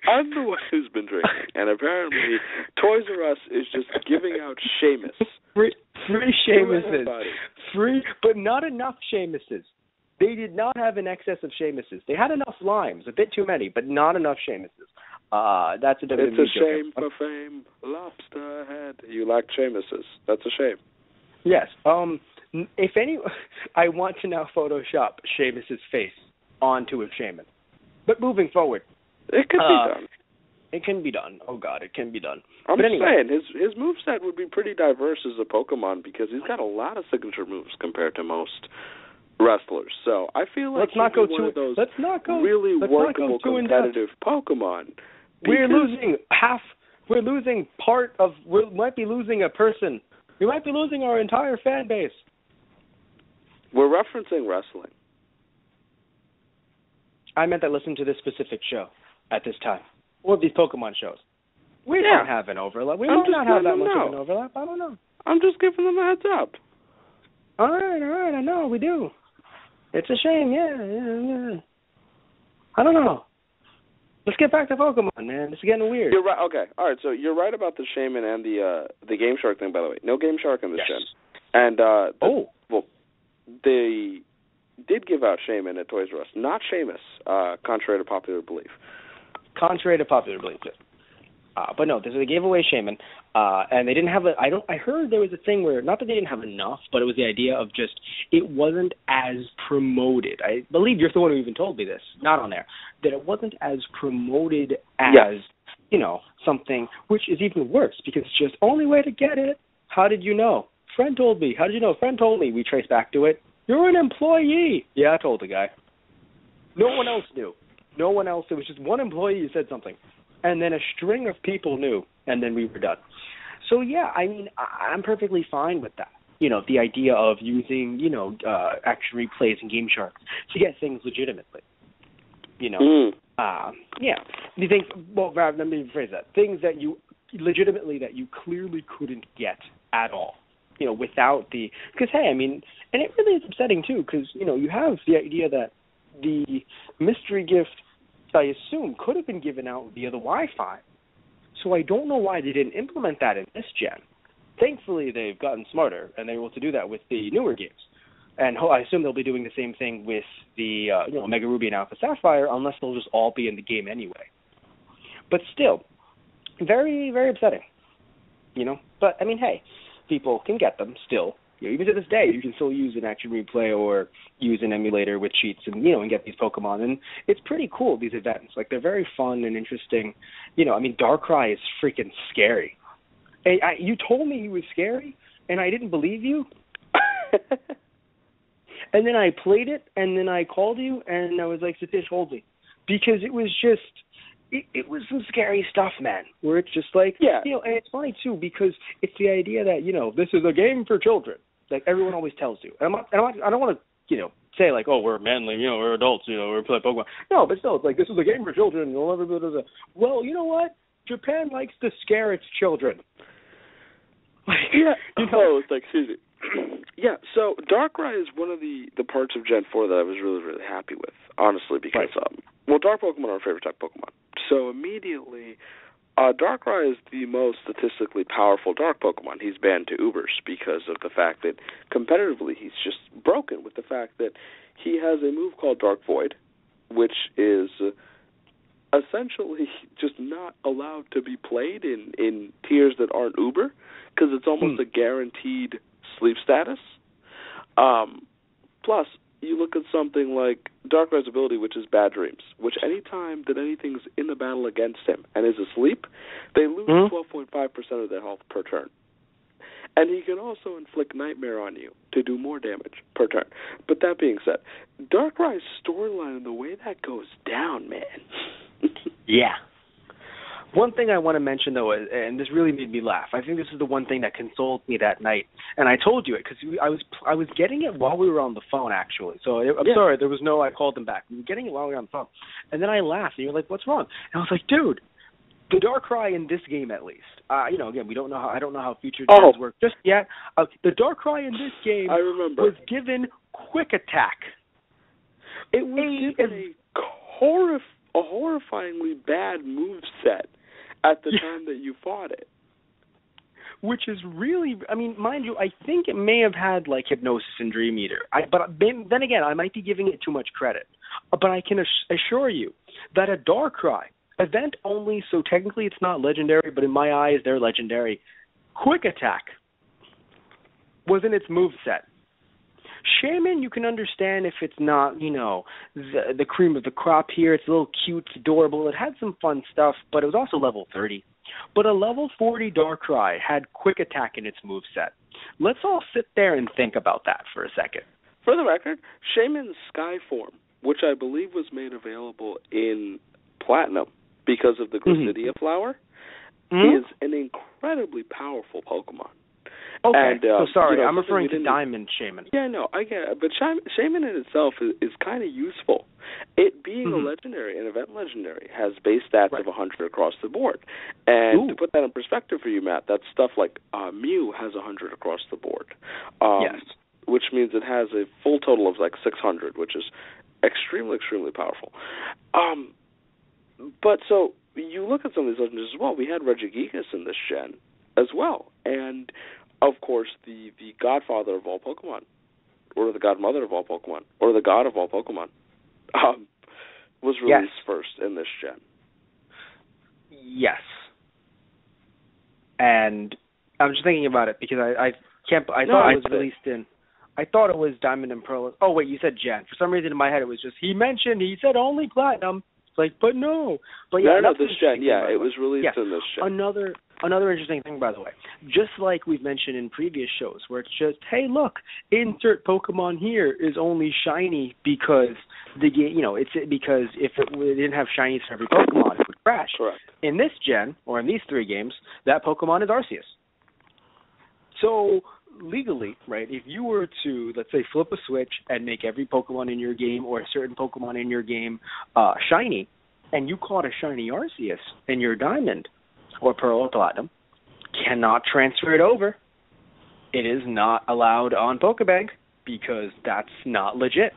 I'm the one who's been drinking, and apparently Toys R Us is just giving out Shamus. Free Shamuses. Free, but not enough Shamuses. They did not have an excess of Shamuses. They had enough limes, a bit too many, but not enough Shamuses. That's a WWE It's a shame joke. for fame, lobster head. You like Sheamus's. That's a shame. Yes. If any, I want to now Photoshop Sheamus's face onto a shaman. But moving forward, it can be done. It can be done. Oh God, it can be done. I'm saying his moveset would be pretty diverse as a Pokemon because he's got a lot of signature moves compared to most wrestlers. So I feel like he's one of those really workable competitive Pokemon. We're losing part of. We might be losing a person. We might be losing our entire fan base. We're referencing wrestling. I meant that listen to this specific show at this time. Or these Pokemon shows. We don't have an overlap. We might not have that much of an overlap. I don't know. I'm just giving them a heads up. All right. I know, we do. It's a shame, yeah. I don't know. Let's get back to Pokemon, man. It's getting weird. You're right. Okay. All right. So you're right about the Shaman and the Game Shark thing, by the way. No Game Shark in this gen. And well, they did give out Shaman at Toys R Us, not Sheamus, contrary to popular belief. But no, they gave away Shaman, and they didn't have I heard there was a thing where, not that they didn't have enough, but it was the idea of just, it wasn't as promoted. I believe you're the one who even told me this, not on air, that it wasn't as promoted as, something, which is even worse, because it's just, only way to get it. How did you know? Friend told me. How did you know? Friend told me. We trace back to it. You're an employee. Yeah, I told the guy. No one else knew. No one else. It was just one employee who said something. And then a string of people knew, and then we were done. So, yeah, I mean, I'm perfectly fine with that. The idea of using, action replays and Game Sharks to get things legitimately. Yeah. You think, well, let me rephrase that. Things that you clearly couldn't get at all. Without because, hey, I mean, and it really is upsetting, too, because, you have the idea that the mystery gift, I assume, could have been given out via the Wi-Fi. So I don't know why they didn't implement that in this gen. Thankfully, they've gotten smarter, and they're able to do that with the newer games. And I assume they'll be doing the same thing with the Omega Ruby and Alpha Sapphire, unless they'll just all be in the game anyway. But still, very, very upsetting. But, I mean, hey, people can get them still. Even to this day, you can still use an action replay or use an emulator with cheats and get these Pokemon. And it's pretty cool, these events. Like, they're very fun and interesting. Darkrai is freaking scary. You told me he was scary, and I didn't believe you. And then I played it, and then I called you, and I was like, Satish, hold me. Because it was just... It was some scary stuff, man, where it's just like, and it's funny, too, because it's the idea that, this is a game for children, like everyone always tells you. And I don't want to, say, like, oh, we're manly, we're adults, we're playing Pokemon. No, but still, it's like, this is a game for children. Well, you know what? Japan likes to scare its children. Excuse me. Yeah, so Darkrai is one of the parts of Gen 4 that I was really, really happy with, honestly, because, Dark Pokemon are our favorite type Pokemon. So immediately, Darkrai is the most statistically powerful Dark Pokemon. He's banned to Ubers because of the fact that competitively he's just broken with the fact that he has a move called Dark Void, which is essentially just not allowed to be played in tiers that aren't Uber because it's almost a guaranteed sleep status. Plus, you look at something like Darkrai's ability, which is Bad Dreams, which any time that anything's in the battle against him and is asleep, they lose 12.5% of their health per turn. And he can also inflict Nightmare on you to do more damage per turn. But that being said, Darkrai's storyline and the way that goes down, man. Yeah. One thing I want to mention, though, and this really made me laugh. I think this is the one thing that consoled me that night. And I told you it because I was getting it while we were on the phone, actually. So I'm sorry, there was no, I called them back. We were getting it while we were on the phone. And then I laughed, and you were like, what's wrong? And I was like, dude, the Darkrai in this game, at least. Again, I don't know how future games work just yet. The Darkrai in this game was given Quick Attack. It was given a horrifyingly bad move set at the time that you fought it. Which is really, I mean, mind you, I think it may have had, like, Hypnosis and Dream Eater. But then again, I might be giving it too much credit. But I can assure you that a Darkrai Event only, so technically it's not legendary, but in my eyes, they're legendary. Quick Attack was in its moveset. Shaman, you can understand if it's not, the cream of the crop here. It's a little cute, it's adorable. It had some fun stuff, but it was also level 30. But a level 40 Darkrai had Quick Attack in its moveset. Let's all sit there and think about that for a second. For the record, Shaman's Sky form, which I believe was made available in Platinum because of the Glacidia flower, is an incredibly powerful Pokemon. Okay, sorry, I'm referring to Diamond Shaman. Yeah, no, I get it. But Shaman in itself is kind of useful. It being a legendary, an event legendary, has base stats of 100 across the board. And to put that in perspective for you, Matt, that's stuff like Mew has 100 across the board. Yes. Which means it has a full total of like 600, which is extremely, extremely powerful. But so you look at some of these legends as well. We had Regigigas in this gen as well. And of course, the godfather of all Pokemon, or the godmother of all Pokemon, or the god of all Pokemon, was released first in this gen. Yes. And I'm just thinking about it because I thought it was released in. I thought it was Diamond and Pearl. Oh wait, you said gen. For some reason in my head it was just he said only Platinum. It's like, but no. But yeah, no, this gen. Yeah, it was released in this gen. Another interesting thing, by the way, just like we've mentioned in previous shows, where it's just, hey, look, insert Pokemon here is only shiny because the game, it's because if it didn't have shinies for every Pokemon, it would crash. Correct. In this gen, or in these 3 games, that Pokemon is Arceus. So legally, right, if you were to, let's say, flip a switch and make every Pokemon in your game or a certain Pokemon in your game shiny, and you caught a shiny Arceus in your Diamond or Pearl or Platinum, cannot transfer it over. It is not allowed on Pokebank because that's not legit,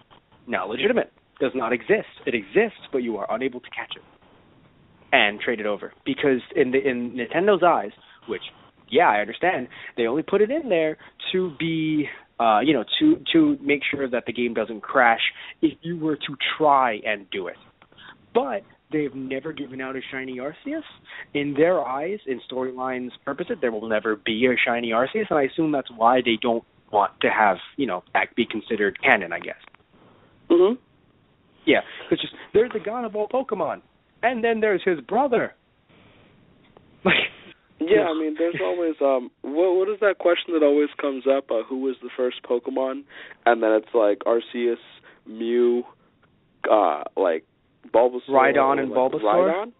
not legitimate, does not exist. It exists, but you are unable to catch it and trade it over because in Nintendo's eyes, which, yeah, I understand, they only put it in there to be, to make sure that the game doesn't crash if you were to try and do it. But they've never given out a shiny Arceus. In their eyes, in storylines purposes, there will never be a shiny Arceus, and I assume that's why they don't want to have, that be considered canon, I guess. Mm-hmm. Yeah, because there's the god of all Pokemon, and then there's his brother. Yeah, I mean, there's always, what is that question that always comes up? Who was the first Pokemon? And then it's like Arceus, Mew, Bulbasaur. Rhydon and Bulbasaur? Rhydon?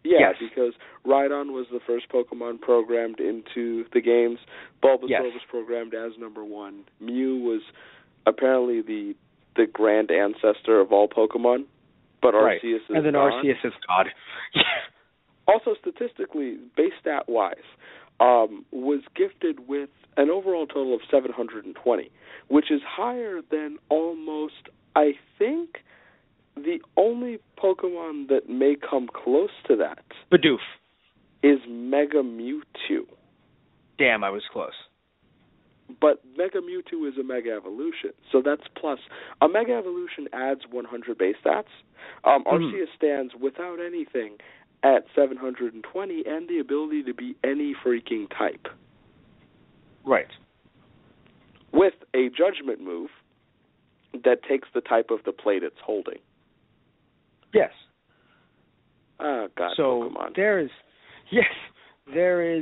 Yeah, because Rhydon was the first Pokemon programmed into the games. Bulbasaur was programmed as number 1. Mew was apparently the grand ancestor of all Pokemon, but Arceus is and then God. Arceus is God. Also, statistically, base stat-wise, was gifted with an overall total of 720, which is higher than almost, I think, the only Pokemon that may come close to that Bidoof is Mega Mewtwo. Damn, I was close. But Mega Mewtwo is a Mega Evolution, so that's plus. A Mega Evolution adds 100 base stats. Arceus stands without anything at 720 and the ability to be any freaking type. Right. With a Judgment move that takes the type of the plate it's holding. Yes. Oh, God, so Pokemon. there is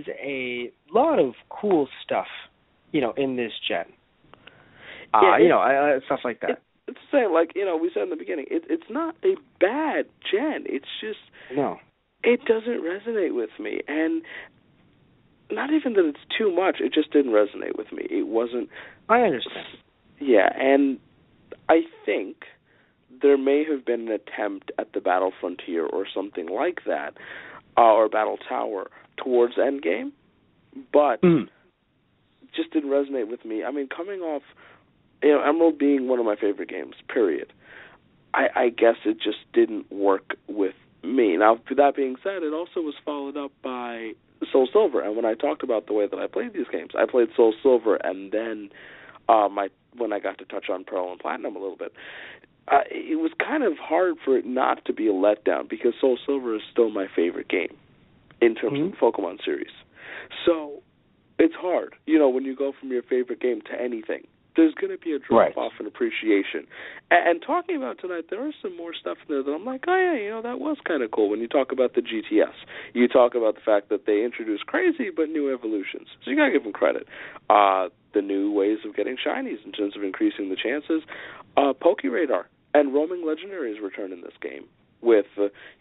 a lot of cool stuff, in this gen. Stuff like that. It's the same, we said in the beginning, it's not a bad gen. It's just... No. It doesn't resonate with me, and not even that it's too much, it just didn't resonate with me. It wasn't... I understand. Yeah, and I think there may have been an attempt at the Battle Frontier or something like that, or Battle Tower, towards Endgame, but just didn't resonate with me. I mean, coming off, Emerald being one of my favorite games, period, I guess it just didn't work with me. Now, that being said, it also was followed up by Soul Silver, and when I talked about the way that I played these games, I played Soul Silver, and then when I got to touch on Pearl and Platinum a little bit, it was kind of hard for it not to be a letdown because Soul Silver is still my favorite game in terms of the Pokemon series. So it's hard, when you go from your favorite game to anything. There's going to be a drop-off in appreciation. And talking about tonight, there is some more stuff in there that I'm like, oh, yeah, that was kind of cool. When you talk about the GTS, you talk about the fact that they introduced crazy but new evolutions. So you got to give them credit. The new ways of getting shinies in terms of increasing the chances. PokeRadar and roaming legendaries return in this game. With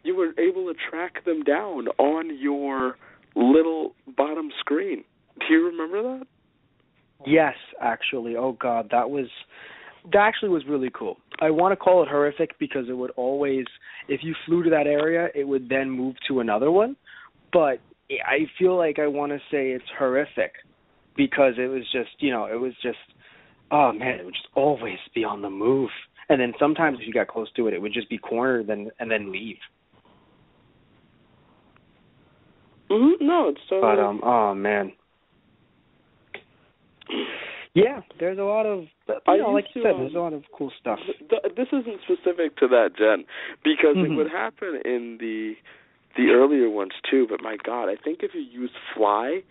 you were able to track them down on your little bottom screen. Do you remember that? Yes, actually. Oh, God, that actually was really cool. I want to call it horrific because it would always, if you flew to that area, it would then move to another one. But I feel like I want to say it's horrific because it was just, oh, man, it would just always be on the move. And then sometimes if you got close to it, it would just be cornered and then leave. No, it's totally... But, oh, man. Yeah, there's a lot of, like you said, there's a lot of cool stuff. This isn't specific to that gen, because it would happen in the earlier ones too, but my God, I think if you use Fly,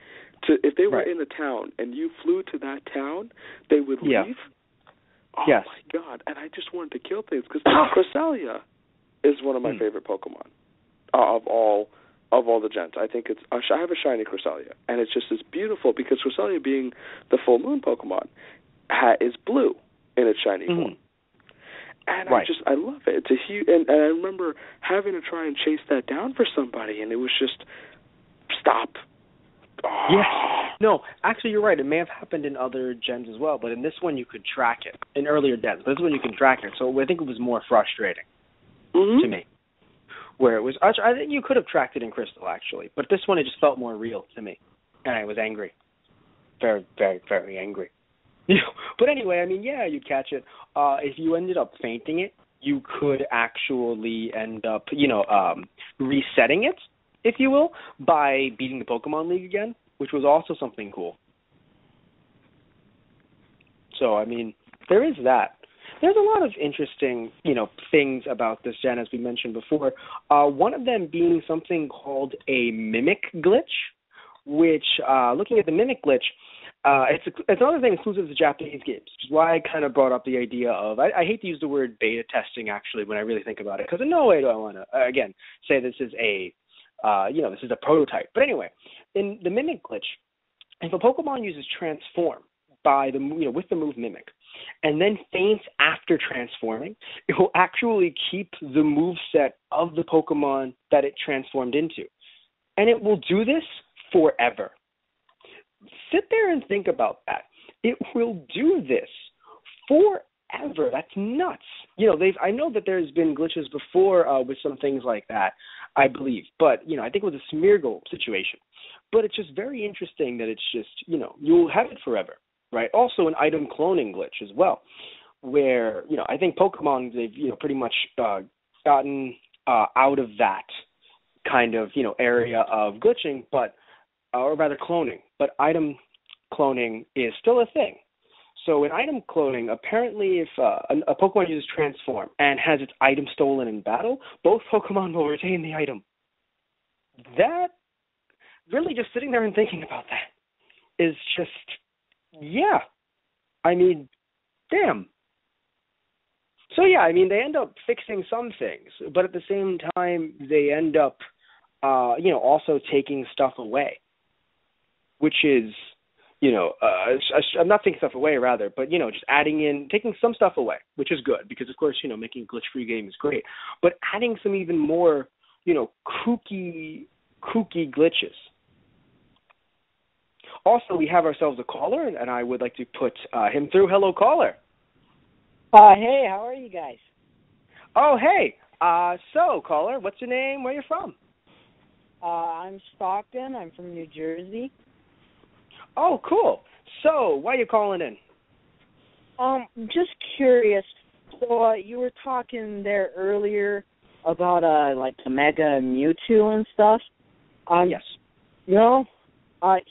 if they were in a town and you flew to that town, they would leave. Oh, my God, and I just wanted to kill things, because Cresselia is one of my favorite Pokemon of all the gens. I think I have a shiny Cresselia, and it's just as beautiful because Cresselia, being the full moon Pokemon, is blue in its shiny form. And I love it. It's a huge, and I remember having to try and chase that down for somebody, and it was just, stop. Oh. Yes. No, actually, you're right. It may have happened in other gens as well, but in this one you could track it. In earlier gens, but this one you can track it. So I think it was more frustrating to me. Where it was, I think you could have tracked it in Crystal, actually. But this one, it just felt more real to me. And I was angry. Very, very, very angry. But anyway, I mean, yeah, you'd catch it. If you ended up fainting it, you could actually end up, resetting it, if you will, by beating the Pokemon League again, which was also something cool. So, I mean, there is that. There's a lot of interesting, things about this gen, as we mentioned before. One of them being something called a mimic glitch, which, looking at the mimic glitch, it's another thing exclusive to Japanese games, which is why I kind of brought up the idea of, I hate to use the word beta testing, actually, when I really think about it, because in no way do I want to, again, say this is a prototype. But anyway, in the mimic glitch, if a Pokemon uses Transform with the move Mimic, and then faints after transforming, it will actually keep the moveset of the Pokemon that it transformed into. And it will do this forever. Sit there and think about that. It will do this forever. That's nuts. I know that there's been glitches before with some things like that, I believe. But, I think with the Smeargle situation. But it's just very interesting that it's just, you'll have it forever. Right. Also, an item cloning glitch as well, where I think Pokemon, they've pretty much gotten out of that kind of area of glitching, or rather cloning. But item cloning is still a thing. So in item cloning, apparently, if a Pokemon uses Transform and has its item stolen in battle, both Pokemon will retain the item. That really, just sitting there and thinking about that is just. Yeah. I mean, damn. So, yeah, I mean, they end up fixing some things, but at the same time, they end up, also taking stuff away, which is, I'm not taking stuff away, rather, but, just taking some stuff away, which is good, because, of course, making a glitch-free game is great, but adding some even more, kooky glitches. Also, we have ourselves a caller, and I would like to put him through. Hello, caller. Hey, how are you guys? Oh, hey. So, caller, what's your name? Where are you from? I'm Stockton. I'm from New Jersey. Oh, cool. So, why are you calling in? Just curious. So, you were talking there earlier about, the Mega Mewtwo and stuff. Yes.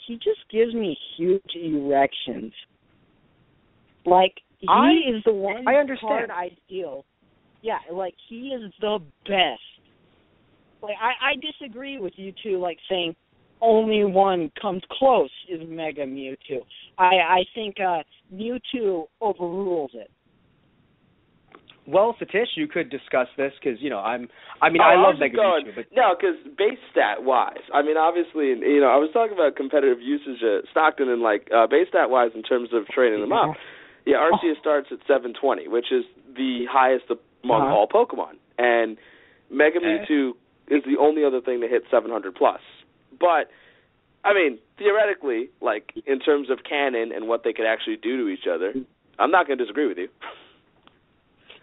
He just gives me huge erections. He is the one I understand. card I feel Yeah, like, he is the best. Like, I disagree with you two, like, saying only one comes close is Mega Mewtwo. I think Mewtwo overrules it. Well, Satish, you could discuss this because, I love Mega Mewtwo. But... No, because base stat-wise, obviously, I was talking about competitive usage at Stockton and, base stat-wise in terms of training them up. Yeah, Arceus starts at 720, which is the highest among all Pokemon. And Mega Mewtwo is the only other thing to hit 700+. But, theoretically, in terms of canon and what they could actually do to each other, I'm not going to disagree with you.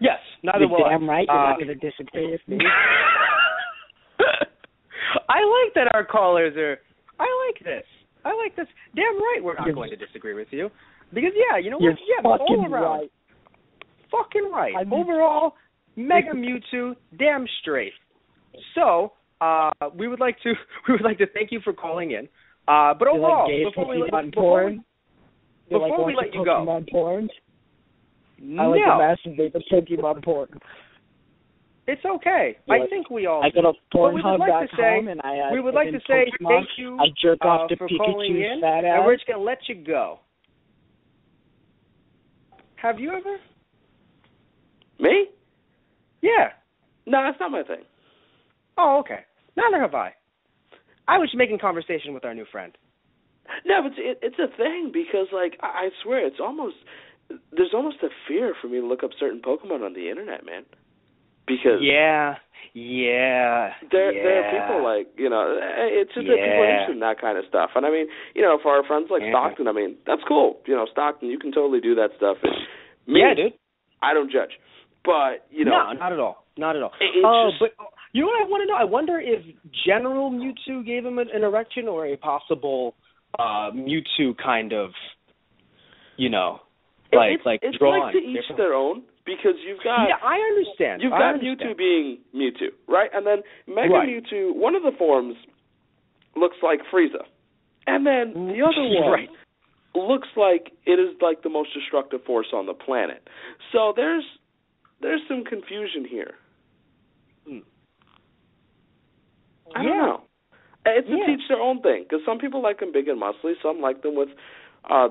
Yes, neither will I. Damn right, you're not going to disagree with me. I like that our callers are... I like this. Damn right we're not going to disagree with you. Because, you know what? All around. Right. Fucking right. Overall, Mega Mewtwo, damn straight. So, we would like to thank you for calling in. But overall, before we let you go... Porn? No. I like to masturbate the Pokemon porn. It's okay. I think we all. I go to Pornhub.com and I. We would like to say thank you. I jerk off to for calling in, fat ass. and we're just gonna let you go. Have you ever? Me? Yeah. No, that's not my thing. Oh, okay. Neither have I. I was making conversation with our new friend. No, but it's a thing because, I swear, there's almost a fear for me to look up certain Pokemon on the internet, man. Because there are people it's just that people are interested in that kind of stuff. And for our friends like Stockton, that's cool. Stockton, you can totally do that stuff. And me, dude. I don't judge. But, No, not at all. Not at all. But you know what I want to know? I wonder if General Mewtwo gave him an erection or a possible Mewtwo kind of, it's drawn. to each their own, because you've got... Yeah, I understand. You've got Mewtwo being Mewtwo, right? And then Mega Mewtwo, one of the forms looks like Frieza. And then the other one looks like it is the most destructive force on the planet. So there's some confusion here. I don't know. It's to teach their own thing, because some people like them big and muscly, some like them with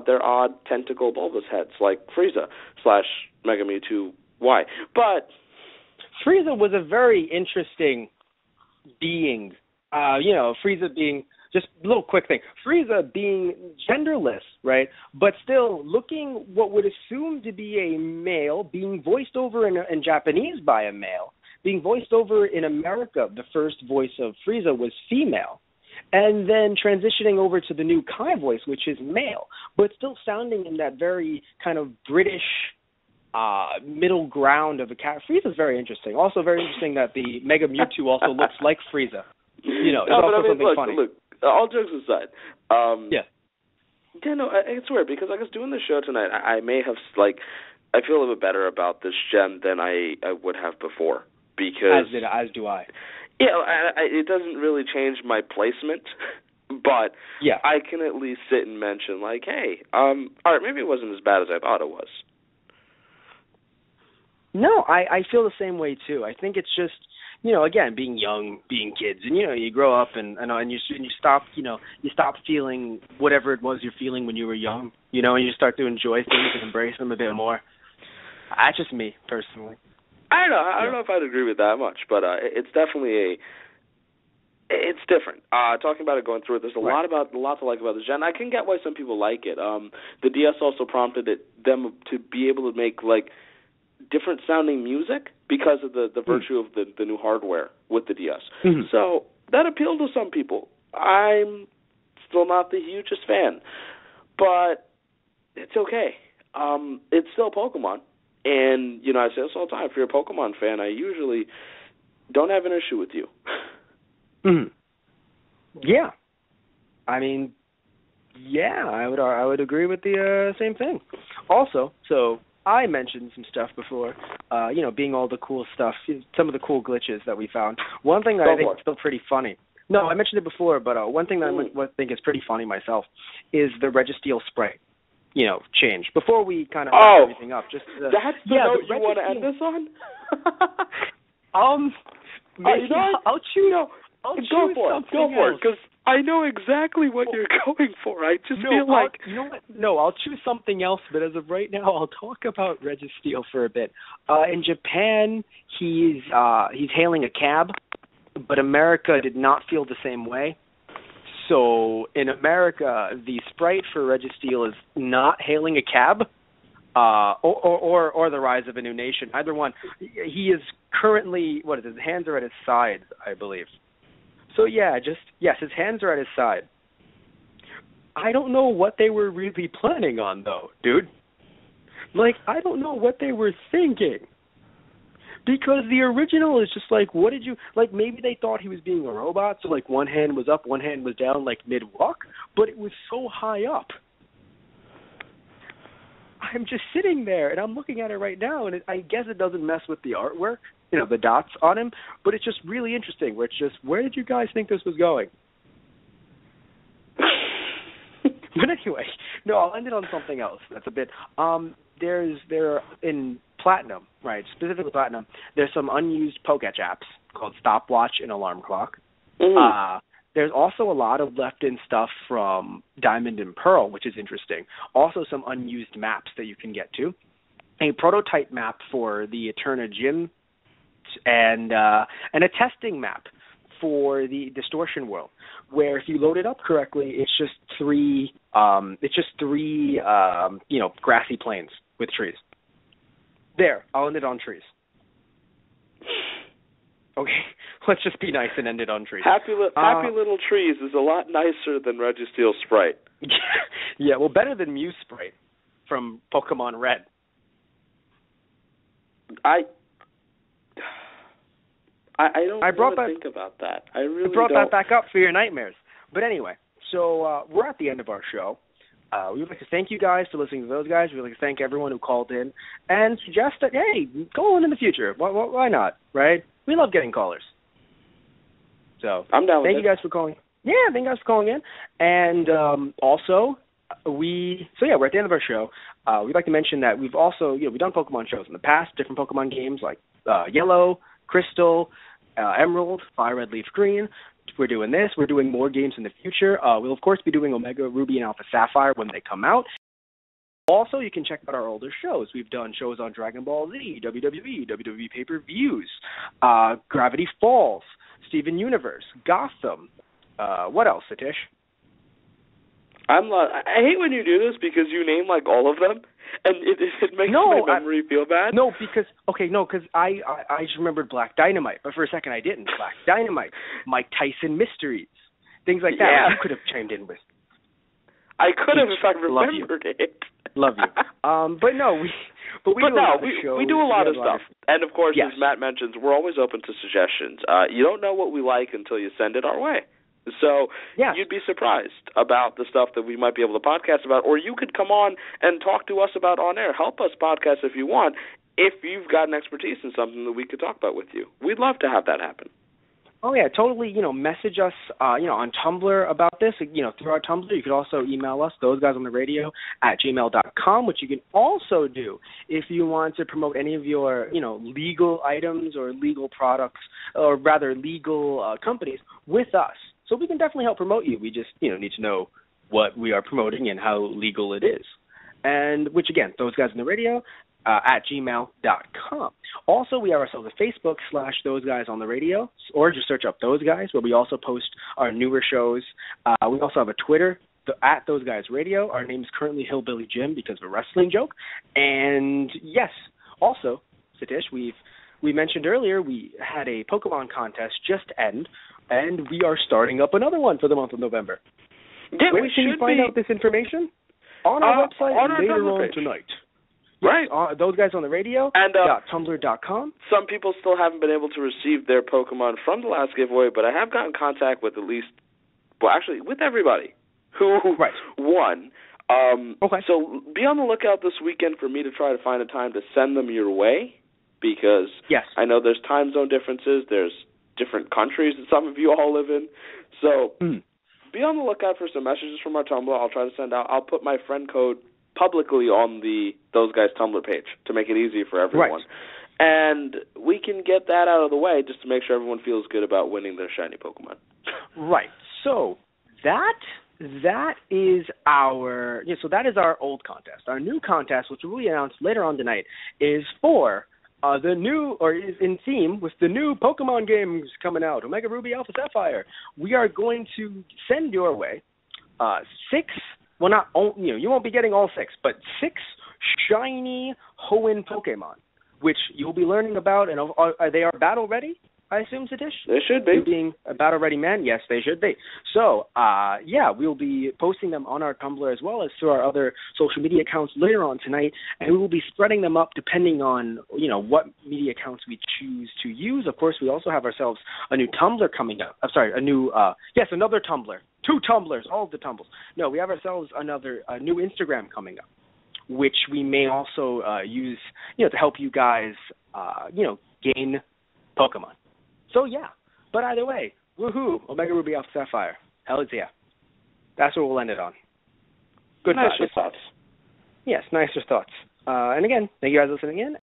their odd tentacle bulbous heads, like Frieza / Mega Mewtwo Y. But Frieza was a very interesting being. Frieza being, just a little quick thing, Frieza being genderless, right, but still looking what would assume to be a male, being voiced over in Japanese by a male, being voiced over in America, the first voice of Frieza was female. And then transitioning over to the new Kai voice, which is male, but still sounding in that very kind of British middle ground of a cat. Frieza's very interesting. Also very interesting that the Mega Mewtwo also looks like Frieza. It's also something funny. Look, all jokes aside. Yeah, no, it's weird because I was doing the show tonight. I may have, I feel a little bit better about this gen than I would have before. Because as do I. Yeah, it doesn't really change my placement, but I can at least sit and mention, hey, all right, maybe it wasn't as bad as I thought it was. No, I feel the same way too. I think it's just, again, being young, being kids, and you grow up and you stop, you stop feeling whatever it was you're feeling when you were young, and you start to enjoy things and embrace them a bit more. That's just me personally. I don't know. I don't know if I'd agree with that much, but it's definitely it's different. Talking about it, going through it, there's a lot to like about this gen. I can get why some people like it. The DS also prompted them to be able to make different sounding music because of the virtue of the new hardware with the DS. Mm-hmm. So that appealed to some people. I'm still not the hugest fan, but it's okay. It's still Pokemon. And, I say this all the time, if you're a Pokemon fan, I usually don't have an issue with you. Mm-hmm. Yeah. I would agree with the same thing. Also, so I mentioned some stuff before, being all the cool stuff, some of the cool glitches that we found. One thing that I think is still pretty funny. No, I mentioned it before, but one thing that I think is pretty funny myself is the Registeel spray. change before we kind of wrap everything up. Just that's the note you want to end this on? Maybe I'll choose. Go for it, because I know exactly what you're going for. I just feel like you know what? No, I'll choose something else. But as of right now, I'll talk about Registeel for a bit. In Japan, he's hailing a cab, but America did not feel the same way. So in America, the sprite for Registeel is not hailing a cab, or the rise of a new nation. Either one. He is currently his hands are at his sides, I believe. So his hands are at his side. I don't know what they were really planning on, though, dude. I don't know what they were thinking. Because the original is just what did you, maybe they thought he was being a robot, so one hand was up, one hand was down, mid-walk, but it was so high up. I'm just sitting there, and I'm looking at it right now, and I guess it doesn't mess with the artwork, the dots on him, but it's just really interesting, where it's just, where did you guys think this was going? But anyway, no, I'll end it on something else. That's a bit, there in Platinum, right, specifically Platinum, there's some unused Pokédex apps called Stopwatch and Alarm Clock. Mm-hmm. There's also a lot of left-in stuff from Diamond and Pearl, which is interesting. Also some unused maps that you can get to. A prototype map for the Eterna Gym, and a testing map for the Distortion World, where if you load it up correctly, it's just three grassy plains with trees. There, I'll end it on trees. Okay, let's just be nice and end it on trees. Happy Little Trees is a lot nicer than Registeel Sprite. Yeah, well, better than Mew Sprite from Pokemon Red. I don't want to think about that. I really brought don't. that back up for your nightmares. But anyway, so we're at the end of our show. We would like to thank you guys for listening to those guys. We would like to thank everyone who called in and suggest that, hey, call in the future. Why not, right? We love getting callers. So I'm down with thank you guys for calling. Yeah, thank you guys for calling in. And also, we're at the end of our show. We'd like to mention that we've also, we've done Pokemon shows in the past, different Pokemon games like Yellow, Crystal, Emerald, Fire Red, Leaf Green. We're doing this. We're doing more games in the future. We'll, of course, be doing Omega Ruby and Alpha Sapphire when they come out. Also, you can check out our older shows. We've done shows on Dragon Ball Z, WWE pay-per-views, Gravity Falls, Steven Universe, Gotham. What else, Satish? I hate when you do this because you name all of them, and it makes my memory feel bad. No, because I just remembered Black Dynamite, but for a second I didn't. Black Dynamite, Mike Tyson Mysteries, things like that. Yeah. You could have chimed in with. I could have if I remembered it. Love you. We do a lot of stuff. And of course, yes. As Matt mentions, we're always open to suggestions. You don't know what we like until you send it our way. So yes. You'd be surprised about the stuff that we might be able to podcast about, or you could come on and talk to us about on air. Help us podcast if you want, if you've got an expertise in something that we could talk about with you. We'd love to have that happen. Oh, yeah, totally. Message us, on Tumblr about this. Through our Tumblr. You could also email us, thoseguysontheradio @gmail.com, which you can also do if you want to promote any of your, legal items or legal products, or rather legal companies with us. So we can definitely help promote you. We just, need to know what we are promoting and how legal it is. And which, again, Those Guys on the Radio @gmail.com. Also, we have ourselves a Facebook / Those Guys on the Radio, or just search up Those Guys, where we also post our newer shows. We also have a Twitter, @Those Guys Radio. Our name is currently Hillbilly Jim because of a wrestling joke. And yes, also, Satish, we mentioned earlier we had a Pokemon contest just end, and we are starting up another one for the month of November. Yeah, Where can you find out this information? On our website later on tonight. Right. Yes, Those Guys on the Radio and Tumblr.com. Some people still haven't been able to receive their Pokemon from the last giveaway, but I have gotten contact with with everybody who won. Okay. So be on the lookout this weekend for me to try to find a time to send them your way, because yes. I know there's time zone differences, there's different countries that some of you all live in. So be on the lookout for some messages from our Tumblr. I'll try to send out. I'll put my friend code publicly on those guys' Tumblr page to make it easy for everyone. Right. And we can get that out of the way just to make sure everyone feels good about winning their shiny Pokemon. Right. So that is our that is our old contest. Our new contest, which will be announced later on tonight, is for is in theme with the new Pokemon games coming out, Omega Ruby, Alpha Sapphire. We are going to send your way 6. Well, not you won't be getting all 6, but 6 shiny Hoenn Pokemon, which you'll be learning about, and they are battle ready. I assume, Satish? They should be. You being a battle-ready man, yes, they should be. So, we'll be posting them on our Tumblr as well as through our other social media accounts later on tonight, and we will be spreading them up depending on, what media accounts we choose to use. Of course, we also have ourselves a new Tumblr coming up. I'm sorry, another Tumblr. 2 Tumblrs, all of the Tumblrs. No, we have ourselves a new Instagram coming up, which we may also use, to help you guys, gain Pokemon. So, yeah. But either way, woohoo, Omega Ruby, Alpha Sapphire. Hell yeah. That's what we'll end it on. Good nicer thoughts. Yes, nicer thoughts. And again, thank you guys for listening in.